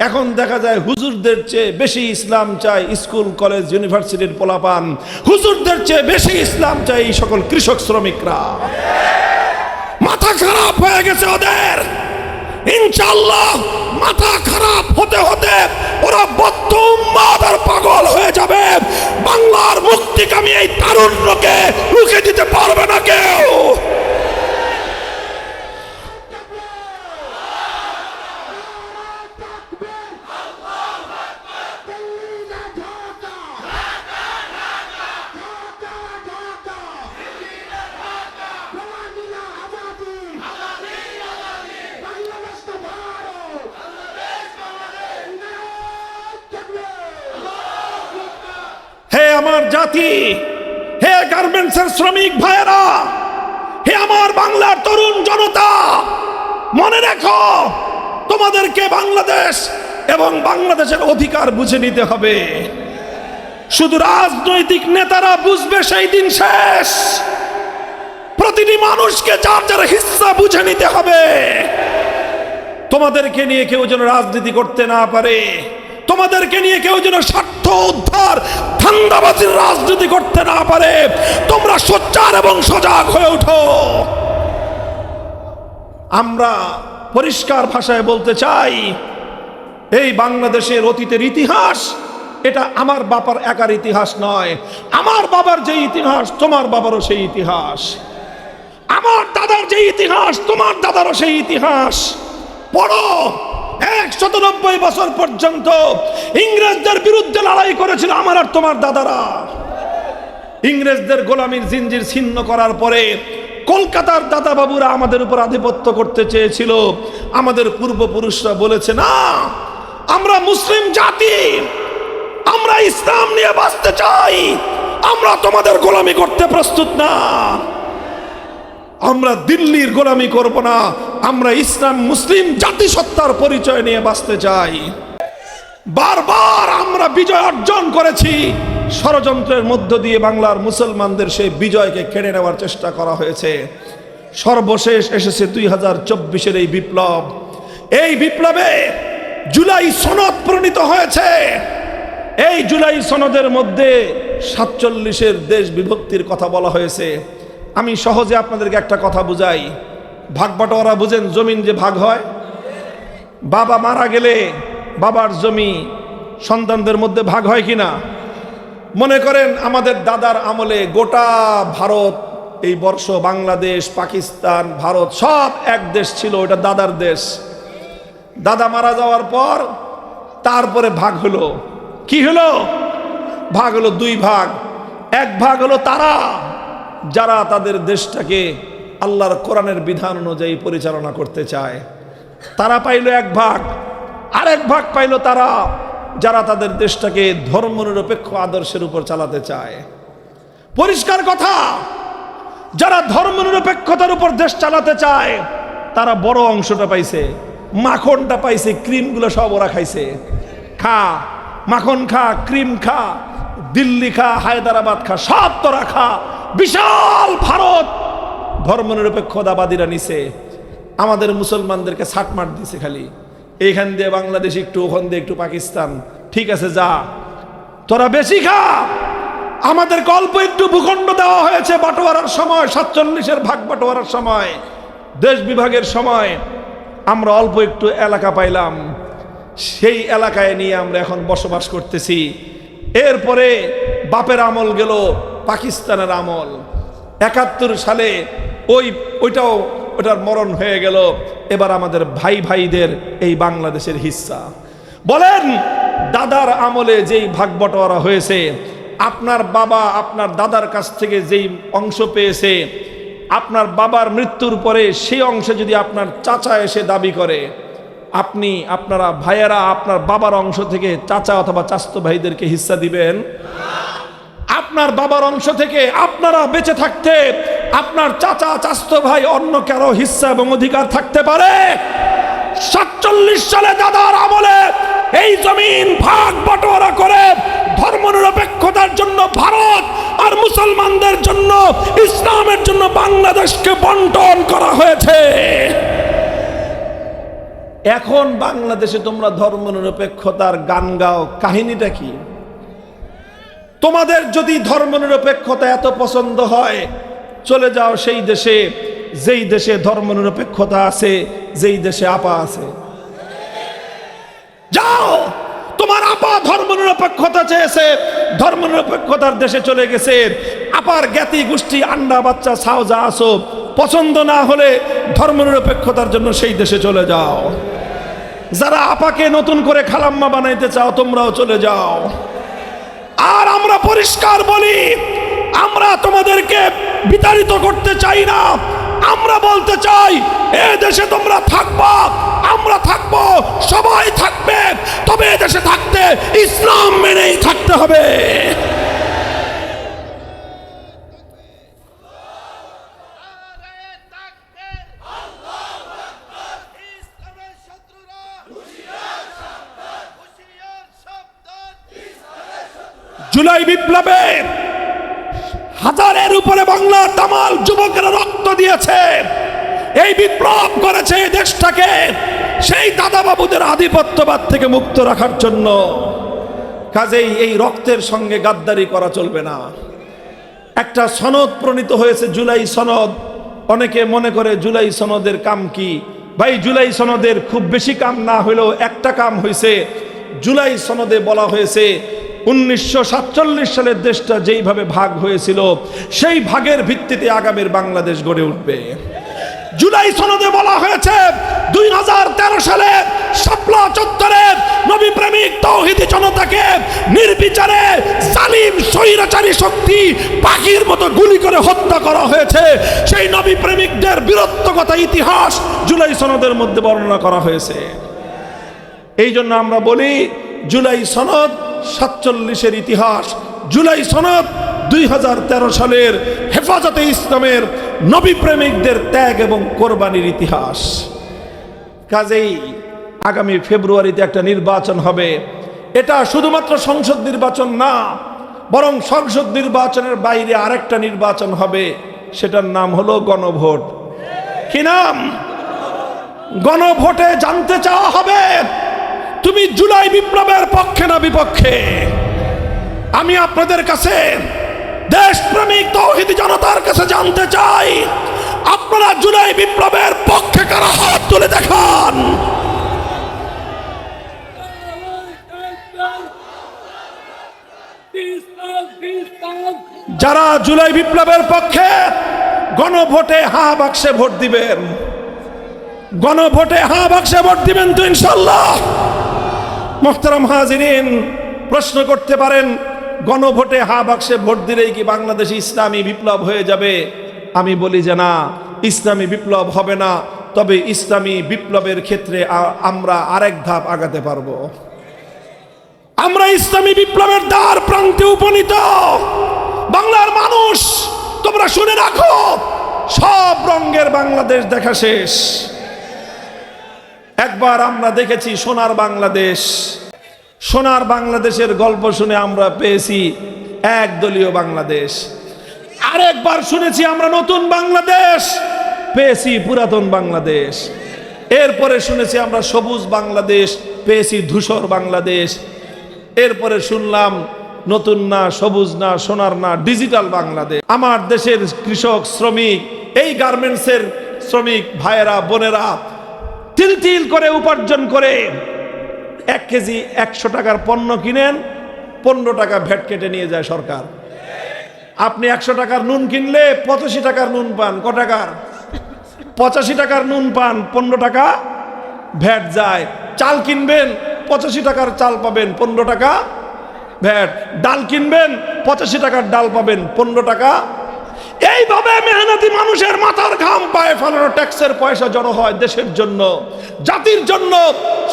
এখন দেখা যায় হুজুরদের চেয়ে বেশি ইসলাম চাই স্কুল কলেজ ইউনিভার্সিটির পোলাপান, হুজুরদের চেয়ে বেশি ইসলাম চাই এই সকল কৃষক শ্রমিকরা। মাথা খারাপ হয়ে গেছে ওদের। ইনশাআল্লাহ মাথা খারাপ হতে হতে ওরা বদ্ধ উম্মাদ আর পাগল হয়ে যাবে। বাংলার মুক্তিকামী এই তারুণ্যকে রুখে দিতে পারবে না কেউ। হে আমার জাতি, হে গার্মেন্টসের শ্রমিক ভাইয়েরা, হে আমার বাংলার তরুণ জনতা, মনে রেখো, তোমাদেরকে বাংলাদেশ এবং বাংলাদেশের অধিকার বুঝে নিতে হবে। শুধু রাজনৈতিক নেতারা বুঝবে সেই দিন শেষ। প্রতিটি মানুষকে যার যার হিস্সা বুঝে নিতে হবে। তোমাদেরকে নিয়ে কেউ যেন রাজনীতি করতে না পারে, তোমাদেরকে নিয়ে কেউ যেন স্বার্থ উদ্ধার ধান্দাবাজির রাজনীতি করতে না পারে। তোমরা সোচ্চার এবং সজাগ হয়ে ওঠো। আমরা পরিষ্কার ভাষায় বলতে চাই, এই বাংলাদেশের অতীতের ইতিহাস এটা আমার বাবার একার ইতিহাস নয়। আমার বাবার যে ইতিহাস, তোমার বাবারও সেই ইতিহাস। আমার দাদার যে ইতিহাস, তোমার দাদারও সেই ইতিহাস। পড়ো, 190 বছর পর্যন্ত ইংরেজদের বিরুদ্ধে লড়াই করেছিল আমার আর তোমার দাদারা। ইংরেজদের গোলামীর জিঞ্জির ছিন্ন করার পরে কলকাতার দাদা বাবুরা আমাদের উপর আধিপত্য করতে চেয়েছিল। আমাদের পূর্বপুরুষরা বলেছে, না, আমরা মুসলিম জাতি, আমরা ইসলাম নিয়ে বাঁচতে চাই, আমরা তোমাদের গোলামি করতে প্রস্তুত না। আমরা দিল্লির গোলামি করব না, আমরা ইসলাম মুসলিম জাতিসত্তার পরিচয় নিয়ে বাঁচতে চাই। বারবার আমরা বিজয় অর্জন করেছি। ষড়যন্ত্রের মধ্য দিয়ে বাংলার মুসলমানদের সেই বিজয়কে কেড়ে নেওয়ার চেষ্টা করা হয়েছে। সর্বশেষ এসেছে 2024-এর এই বিপ্লব। এই বিপ্লবে জুলাই সনদ প্রণীত হয়েছে। এই জুলাই সনদের মধ্যে 47-এর দেশ বিভক্তির কথা বলা হয়েছে। আমি সহজে আপনাদেরকে একটা কথা বুঝাই। ভাগ বাটোয়ারা বুঝেন, জমিন যে ভাগ হয়, বাবা মারা গেলে বাবার জমি সন্তানদের মধ্যে ভাগ হয় কিনা? মনে করেন আমাদের দাদার আমলে গোটা ভারত, এই বর্ষ বাংলাদেশ, পাকিস্তান, ভারত সব এক দেশ ছিল, ওটা দাদার দেশ। দাদা মারা যাওয়ার পর তারপরে ভাগ হলো। কি হলো? ভাগ হলো 2 ভাগ। এক ভাগ হলো তারা যারা তাদের দেশটাকে আল্লাহর কোরআনের বিধান অনুযায়ী পরিচালনা করতে চায়, তারা পাইল 1 ভাগ। আরেক ভাগ পাইল তারা যারা তাদের দেশটাকে ধর্মনিরপেক্ষ আদর্শের উপর চালাতে চায়। পরিষ্কার কথা, যারা ধর্মনিরপেক্ষতার উপর দেশ চালাতে চায় তারা বড় অংশটা পাইছে, মাখনটা পাইছে, ক্রিমগুলো সব ওরা খাইছে। খা, মাখন খা, ক্রিম খা, দিল্লি খা, হায়দ্রাবাদ খা, সব তোরা খা। বিশাল ভারত ধর্মনিরপেক্ষতাবাদীরা নিছে, আমাদের মুসলমানদেরকে ছাটমাট দিছে। খালি এইখান দিয়ে বাংলাদেশ একটু, ওখান দিয়ে একটু পাকিস্তান। ঠিক আছে, যা, তোরা বেশি খা। আমাদের অল্প একটু ভূখণ্ড দেওয়া হয়েছে বাটোয়ারার সময়, 47-এর ভাগ বাটোয়ারার সময়, দেশ বিভাগের সময় আমরা অল্প একটু এলাকা পাইলাম। সেই এলাকায় নিয়ে আমরা এখন বসবাস করতেছি। এরপরে বাপের আমল গেল, পাকিস্তানের আমল। ৭১ সালে ওইটার মরণ হয়ে গেল। এবার আমাদের ভাইদের এই বাংলাদেশের হিস্সা। বলেন, দাদার আমলে যেই ভাগ বটোয়ারা হয়েছে, আপনার বাবা আপনার দাদার কাছ থেকে যেই অংশ পেয়েছে, আপনার বাবার মৃত্যুর পরে সেই অংশে যদি আপনার চাচা এসে দাবি করে, আপনারা ভাইয়েরা আপনার বাবার অংশ থেকে চাচা অথবা চাচতো ভাইদেরকে হিস্সা দিবেন? আপনার বাবার অংশ থেকে আপনারা বেঁচে থাকতে আপনার চাচা চাচতো ভাই অন্য কারো হিস্সা এবং অধিকার থাকতে পারে? ৪৭ সালে দাদার আমলে এই জমিন ভাগ বটোয়ারা করে ধর্মনিরপেক্ষতার জন্য ভারত আর মুসলমানদের জন্য, ইসলামের জন্য বাংলাদেশকে বন্টন করা হয়েছে। এখন বাংলাদেশে তোমরা ধর্মনিরপেক্ষতার গান গাও, কাহিনীটা কি? তোমাদের যদি ধর্মনিরপেক্ষতা এত পছন্দ হয়, চলে যাও সেই দেশে যেই দেশে ধর্মনিরপেক্ষতা আছে, যেই দেশে আপা আছে। যাও, তোমার আপা ধর্মনিরপেক্ষতা চেয়েছে, ধর্মনিরপেক্ষতার দেশে চলে গেছে। আপার জ্ঞাতি গোষ্ঠী আন্ডা বাচ্চা ছাও যা আসো, পছন্দ না হলে ধর্মনিরপেক্ষতার জন্য সেই দেশে চলে যাও। যারা আপাকে নতুন করে খালাম্মা বানাইতে চাও, তোমরাও চলে যাও। আর আমরা পরিষ্কার বলি, আমরা তোমাদেরকে বিতাড়িত করতে চাই না। আমরা বলতে চাই, এ দেশে তোমরা থাকবা, আমরা থাকবো, সবাই থাকবে, তবে এ দেশে থাকতে ইসলাম মেনেই থাকতে হবে। জুলাই বিপ্লবে হাজারের উপরে বাংলার তামাল যুবকেরা রক্ত দিয়েছে। এই বিপ্লব করেছে দেশটাকে সেই দাদাবাবুদের আধিপত্যবাদ থেকে মুক্ত রাখার জন্য। কাজেই এই রক্তের সঙ্গে গাদ্দারি করা চলবে না। একটা সনদ প্রণীত হয়েছে, জুলাই সনদ। অনেকে মনে করে জুলাই সনদের কাম কি? ভাই, জুলাই সনদের খুব বেশি কাম না হলেও একটা কাম হয়েছে। জুলাই সনদে বলা হয়েছে 1947 সালের দেশটা যেইভাবে ভাগ হয়েছিল, সেই ভাগের ভিত্তিতে আগামীর বাংলাদেশ গড়ে উঠবে। জুলাই সনদে বলা হয়েছে 2013 সালে শাপলা চত্বরে নবী প্রেমিক তৌহিদি জনতাকে নির্বিচারে জালিম স্বৈরাচারী শক্তি পাখির মতো গুলি করে হত্যা করা হয়েছে। সেই নবী প্রেমিকদের বীরত্বকথা ইতিহাস জুলাই সনদের মধ্যে বর্ণনা করা হয়েছে। এই জন্য আমরা বলি, জুলাই সনদ 47-এর ইতিহাস, জুলাই সনদ 2013 সালের হেফাজতে ইসলামের নবী প্রেমিকদের ত্যাগ এবং কোরবানির ইতিহাস। কাজেই আগামী ফেব্রুয়ারিতে একটা নির্বাচন হবে। এটা শুধুমাত্র সংসদ নির্বাচন না, বরং সংসদ নির্বাচনের বাইরে আরেকটা নির্বাচন হবে। সেটার নাম হলো গণভোট। কি নাম? গণভোটে জানতে চাওয়া হবে তুমি জুলাই বিপ্লবের পক্ষে না বিপক্ষে। আমি আপনাদের কাছে, দেশপ্রেমিক তৌহিদি জনতার কাছে জানতে চাই, আপনারা জুলাই বিপ্লবের পক্ষে কারা? হাত তুলে দেখান। যারা জুলাই বিপ্লবের পক্ষে, গণভোটে হা বাক্সে ভোট দিবেন। গণভোটে হা বাক্সে ভোট দিবেন তো ইনশাআল্লাহ? মুহতারাম হাজিরিন, প্রশ্ন করতে পারেন, গণভোটে হা বাক্সে ভোট দিলেই কি বাংলাদেশে ইসলামী বিপ্লব হয়ে যাবে? আমি বলি যে না, ইসলামী বিপ্লব হবে না। তবে ইসলামী বিপ্লবের ক্ষেত্রে আমরা আরেক ধাপ আগাতে পারবো। আমরা ইসলামী বিপ্লবের দ্বার প্রান্তে উপনীত। বাংলার মানুষ, তোমরা শুনে রাখো, সব রঙের বাংলাদেশ দেখা শেষ। একবার আমরা দেখেছি সোনার বাংলাদেশ। সোনার বাংলাদেশের গল্প শুনে আমরা পেয়েছি একদলীয় বাংলাদেশ। আরেকবার শুনেছি আমরা নতুন বাংলাদেশ, পেয়েছি পুরাতন বাংলাদেশ। এরপরে শুনেছি আমরা সবুজ বাংলাদেশ, পেয়েছি ধূসর বাংলাদেশ। এরপরে শুনলাম নতুন না, সবুজ না, সোনার না, ডিজিটাল বাংলাদেশ। আমার দেশের কৃষক, শ্রমিক, এই গার্মেন্টসের শ্রমিক ভাইয়েরা বোনেরা তিল তিল করে উপার্জন করে 1 কেজি 100 টাকার পণ্য কিনেন, 15 টাকা ভ্যাট কেটে নিয়ে যায় সরকার। আপনি 100 টাকার নুন কিনলে 85 টাকার নুন পান, ক টাকার? 85 টাকার নুন পান, 15 টাকা ভ্যাট যায়। চাল কিনবেন 85 টাকার চাল পাবেন, 15 টাকা ভ্যাট। ডাল কিনবেন 85 টাকার ডাল পাবেন, 15 টাকা। এইভাবে মেহনতি মানুষের মাথার ঘাম পায়ে ফেলানো ট্যাক্সের পয়সা জড়ো হয় দেশের জন্য, জাতির জন্য।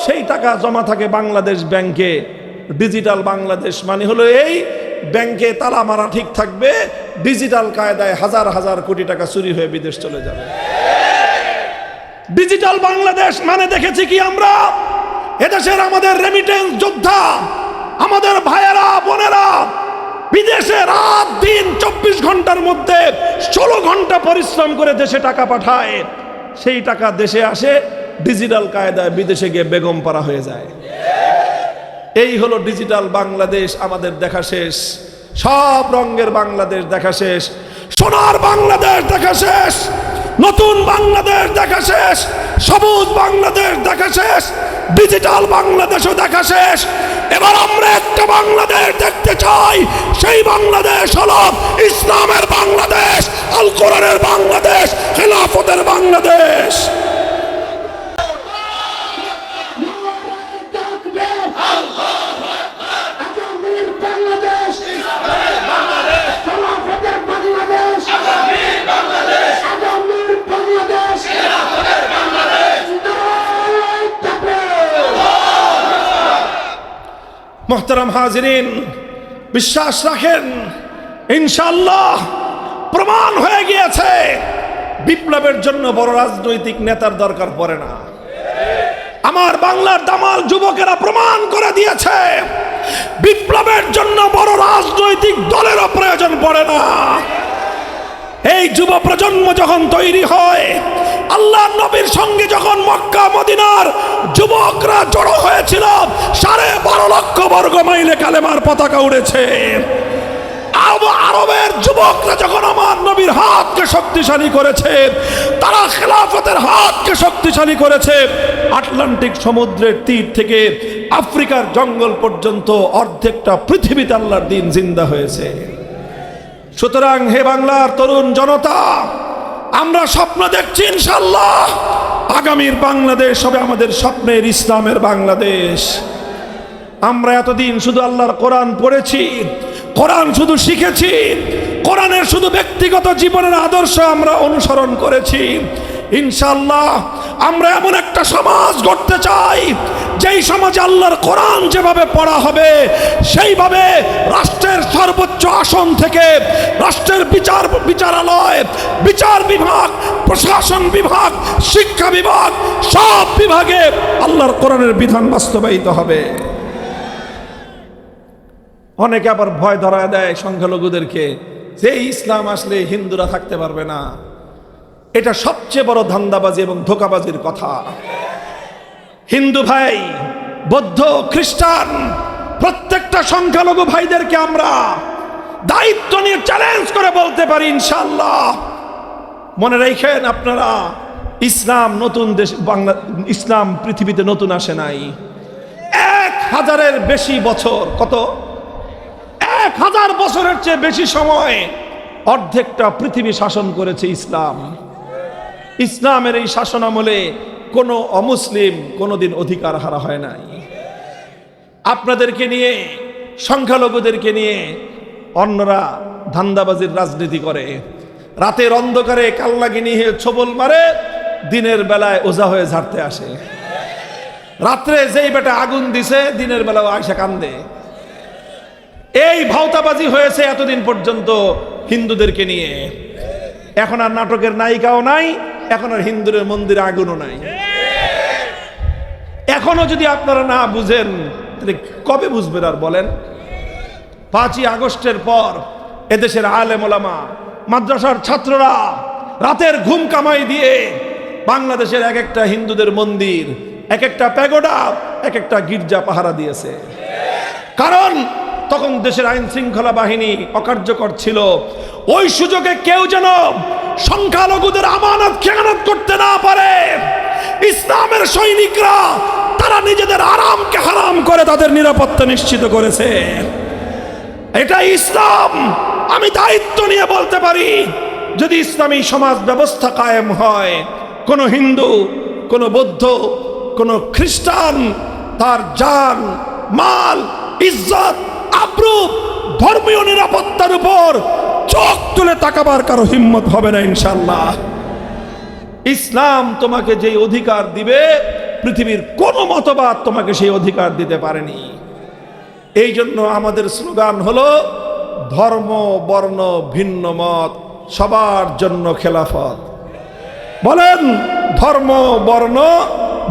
সেই টাকা জমা থাকে বাংলাদেশ ব্যাংকে। ডিজিটাল বাংলাদেশ মানে হলো এই, ব্যাংকে তালা মারা ঠিক থাকবে, ডিজিটাল কায়দায় হাজার হাজার কোটি টাকা চুরি হয়ে বিদেশ চলে যাবে। ডিজিটাল বাংলাদেশ মানে দেখেছি কি আমরা, এদেশের আমাদের রেমিটেন্স যোদ্ধা, আমাদের ভাইয়েরা বোনেরা বিদেশে রাত দিন 24 ঘন্টার মধ্যে 16 ঘন্টা পরিশ্রম করে দেশে টাকা পাঠায়। সেই টাকা দেশে আসে, ডিজিটাল কায়দায় বিদেশে গিয়ে বেগম পাড়া হয়ে যায়। এই হলো ডিজিটাল বাংলাদেশ। আমাদের দেখা শেষ, সব রঙের বাংলাদেশ দেখা শেষ, সোনার বাংলাদেশ দেখা শেষ, নতুন বাংলাদেশ দেখা শেষ, সবুজ বাংলাদেশ দেখা শেষ, ডিজিটাল বাংলাদেশও দেখা শেষ। এবার আমরা একটা বাংলাদেশ দেখতে চাই, সেই বাংলাদেশ হলো ইসলামের বাংলাদেশ, আল কোরআনের বাংলাদেশ, খেলাফতের বাংলাদেশ। মোহতারাম হাজিরিন, বিশ্বাস রাখেন ইনশাআল্লাহ প্রমাণ হয়ে গিয়েছে বিপ্লবের জন্য বড় রাজনৈতিক নেতার দরকার পড়ে না। আমার বাংলার দামাল যুবকেরা প্রমাণ করে দিয়েছে বিপ্লবের জন্য বড় রাজনৈতিক দলেরও প্রয়োজন পড়ে না। এই যুব প্রজন্ম যখন তৈরি হয়, আল্লাহ নবীর সঙ্গে যখন মক্কা মদিনার যুবকরা জড়ো হয়েছিল, 12.5 লক্ষ বর্গ মাইলে কালেমার পতাকা উড়েছে। আরবের যুবকরা যখন আমার নবীর হাতকে শক্তিশালী করেছে, তারা খেলাফতের হাতকে শক্তিশালী করেছে। আটলান্টিক সমুদ্রের তীর থেকে আফ্রিকার জঙ্গল পর্যন্ত অর্ধেকটা পৃথিবীতে আল্লাহর দ্বীন জিন্দা হয়েছে। সুতরাং হে বাংলার তরুণ জনতা, আমরা স্বপ্ন দেখছি ইনশাআল্লাহ আগামীর বাংলাদেশ হবে আমাদের স্বপ্নের ইসলামের বাংলাদেশ। আমরা এতদিন শুধু আল্লাহর কোরআন পড়েছি, কোরআন শুধু শিখেছি, কোরআনের শুধু ব্যক্তিগত জীবনের আদর্শ আমরা অনুসরণ করেছি। ইনশাআল্লাহ আমরা এমন একটা সমাজ গড়তে চাই, যেই সমাজে আল্লাহর কোরআন যেভাবে পড়া হবে, সেইভাবে রাষ্ট্রের সর্বোচ্চ আসন থেকে রাষ্ট্রের বিচারালয়, বিচার বিভাগ, প্রশাসন বিভাগ, শিক্ষা বিভাগ, সব বিভাগে আল্লাহর কোরআনের বিধান বাস্তবায়িত হবে। অনেকে আবার ভয় ধরা দেয় সংখ্যালঘুদেরকে, যে ইসলাম আসলে হিন্দুরা থাকতে পারবে না। এটা সবচেয়ে বড় ধান্দাবাজি এবং ধোঁকাবাজির কথা। হিন্দু ভাই, বৌদ্ধ, খ্রিস্টান, প্রত্যেকটা সংখ্যালঘু ভাইদেরকে আমরা দায়িত্ব নিয়ে চ্যালেঞ্জ করে বলতে পারি ইনশাআল্লাহ, মনে রাখেন আপনারা, ইসলাম নতুন দেশ, বাংলা ইসলাম পৃথিবীতে নতুন আসে নাই। 1000-এর বেশি বছর, কত 1000 বছরের চেয়ে বেশি সময় অর্ধেকটা পৃথিবী শাসন করেছে ইসলাম। ইসলামের এই শাসন আমলে কোনো অমুসলিম কোনোদিন অধিকার হারা হয় নাই। আপনাদেরকে নিয়ে, সংখ্যালঘুদেরকে নিয়ে অন্যরা ধান্দাবাজির রাজনীতি করে, রাতের অন্ধকারে কাল্লাগিনি হয়ে ছবল মারে, দিনের বেলায় ওঝা হয়ে ঝাড়তে আসে। রাত্রে যেই বেটা আগুন দিছে, দিনের বেলাও আয়সা কান্দে। এই ভাওতাবাজি হয়েছে এতদিন পর্যন্ত হিন্দুদেরকে নিয়ে। এখন আর নাটকের নায়িকাও নাই, এখন আর হিন্দুদের মন্দিরে আগুনও নাই। এখনো যদি আপনারা না বুঝেন, তাহলে কবে বুঝবেন আর বলেন? 5ই আগস্টের পর এদেশের আলেম ওলামা, মাদ্রাসার ছাত্ররা রাতের ঘুম কামাই দিয়ে বাংলাদেশের এক একটা হিন্দুদের মন্দির, এক একটা প্যাগোডা, এক একটা গির্জা পাহারা দিয়েছে। কারণ তখন দেশের আইন শৃঙ্খলা বাহিনী অকার্যকর ছিল। ওই সুযোগে কেউ যেন সংখ্যালঘুদের আমানত খেয়ানত করতে না পারে। ইসলামের সৈনিকরা তারা নিজেদের আরামকে হারাম করে তাদের নিরাপত্তা নিশ্চিত করেছে। এটাই ইসলাম। আমি দায়িত্ব নিয়ে বলতে পারি, যদি ইসলামী সমাজ ব্যবস্থা কায়েম হয়, কোনো হিন্দু, কোনো বৌদ্ধ, কোনো খ্রিস্টান তার জান, মাল, ইজ্জত, আব্রু, ধর্মীয় নিরাপত্তার উপর চোখ তুলে তাকাবার কারো হিম্মত হবে না ইনশাআল্লাহ। ইসলাম তোমাকে যে অধিকার দিবে, পৃথিবীর কোনো মতবাদ তোমাকে সেই অধিকার দিতে পারেনি। এই জন্য আমাদের স্লোগান হলো ধর্ম বর্ণ ভিন্ন মত সবার জন্য খেলাফত। বলেন, ধর্ম বর্ণ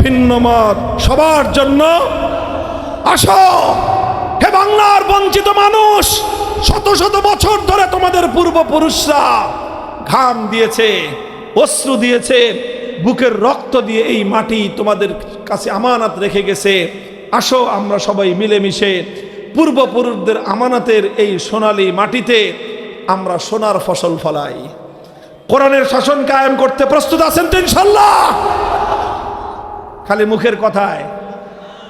ভিন্ন মত সবার জন্য। আসো হে বাংলার বঞ্চিত মানুষ, শত শত বছর ধরে তোমাদের পূর্বপুরুষরা ঘাম দিয়েছে, অশ্রু দিয়েছে, বুকের রক্ত দিয়ে এই মাটি তোমাদের কাছে আমানত রেখে গেছে। আসো আমরা সবাই মিলেমিশে পূর্বপুরুষদের আমানতের এই সোনালী মাটিতে আমরা সোনার ফসল ফলাই। কোরআনের শাসন কায়েম করতে প্রস্তুত আছেন তো ইনশাআল্লাহ? খালি মুখের কথায়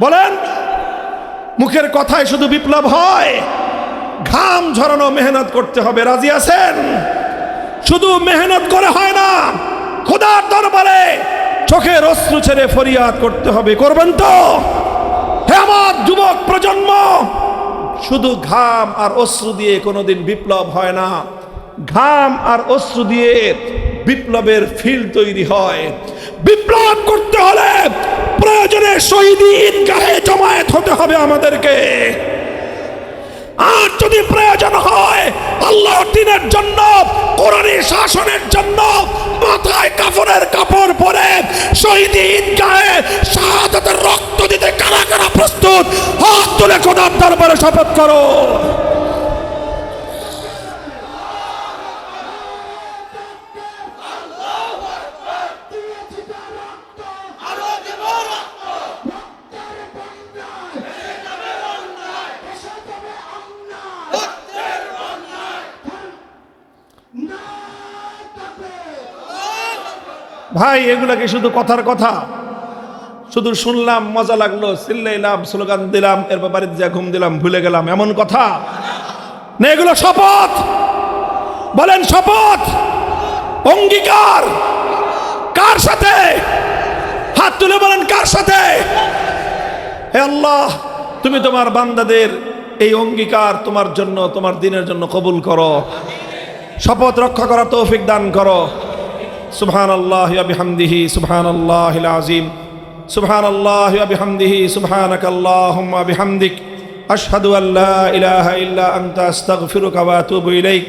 বলেন, মুখের কথায় শুধু বিপ্লব হয়? ঘাম ঝরানো মেহনত করতে হবে, রাজি আছেন? শুধু মেহনত করে হয় না, খোদার দরবারে চোখের অশ্রু ছেড়ে ফরিয়াদ করতে হবে। করবেন তো? হে আমার যুবক প্রজন্ম, শুধু ঘাম আর অশ্রু দিয়ে কোনোদিন বিপ্লব হয় না। ঘাম আর অশ্রু দিয়ে বিপ্লবের ফিল তৈরি হয়। বিপ্লব করতে হলে প্রয়োজনে শহীদি ঈদগাহে জমায়েত হতে হবে আমাদেরকে। আর যদি প্রয়োজন হয় আল্লাহর দ্বীনের জন্য, কোরআনী শাসনের জন্য মাথায় কাফনের কাপড় পরে শহীদি ঈদগাহে শাহাদাতের রক্ত দিতে কারা কারা প্রস্তুত? হাত তুলে খোদার দরবারে শপথ করো। ভাই, এগুলা কি শুধু কথার কথা? শুধু শুনলাম, মজা লাগলো, চিল্লাইলাম, স্লোগান দিলাম, এরপর বাড়িতে যা ঘুম দিলাম, ভুলে গেলাম, এমন কথা না। এগুলো শপথ। বলেন শপথ, অঙ্গীকার। কার সাথে? হাত তুলে বলেন কার সাথে? হে আল্লাহ, তুমি তোমার বান্দাদের এই অঙ্গীকার তোমার জন্য, তোমার দ্বীনের জন্য কবুল করো। শপথ রক্ষা করার তৌফিক দান করো। সুবহানাল্লাহি ওয়া বিহামদিহি সুবহানাল্লাহিল আযীম। সুবহানাল্লাহি ওয়া বিহামদিহি সুবহানাকাল্লাহুম্মা বিহামদিক আশহাদু আল্লা ইলাহা ইল্লা আনতা আস্তাগফিরুকা ওয়া আতুবু ইলাইক।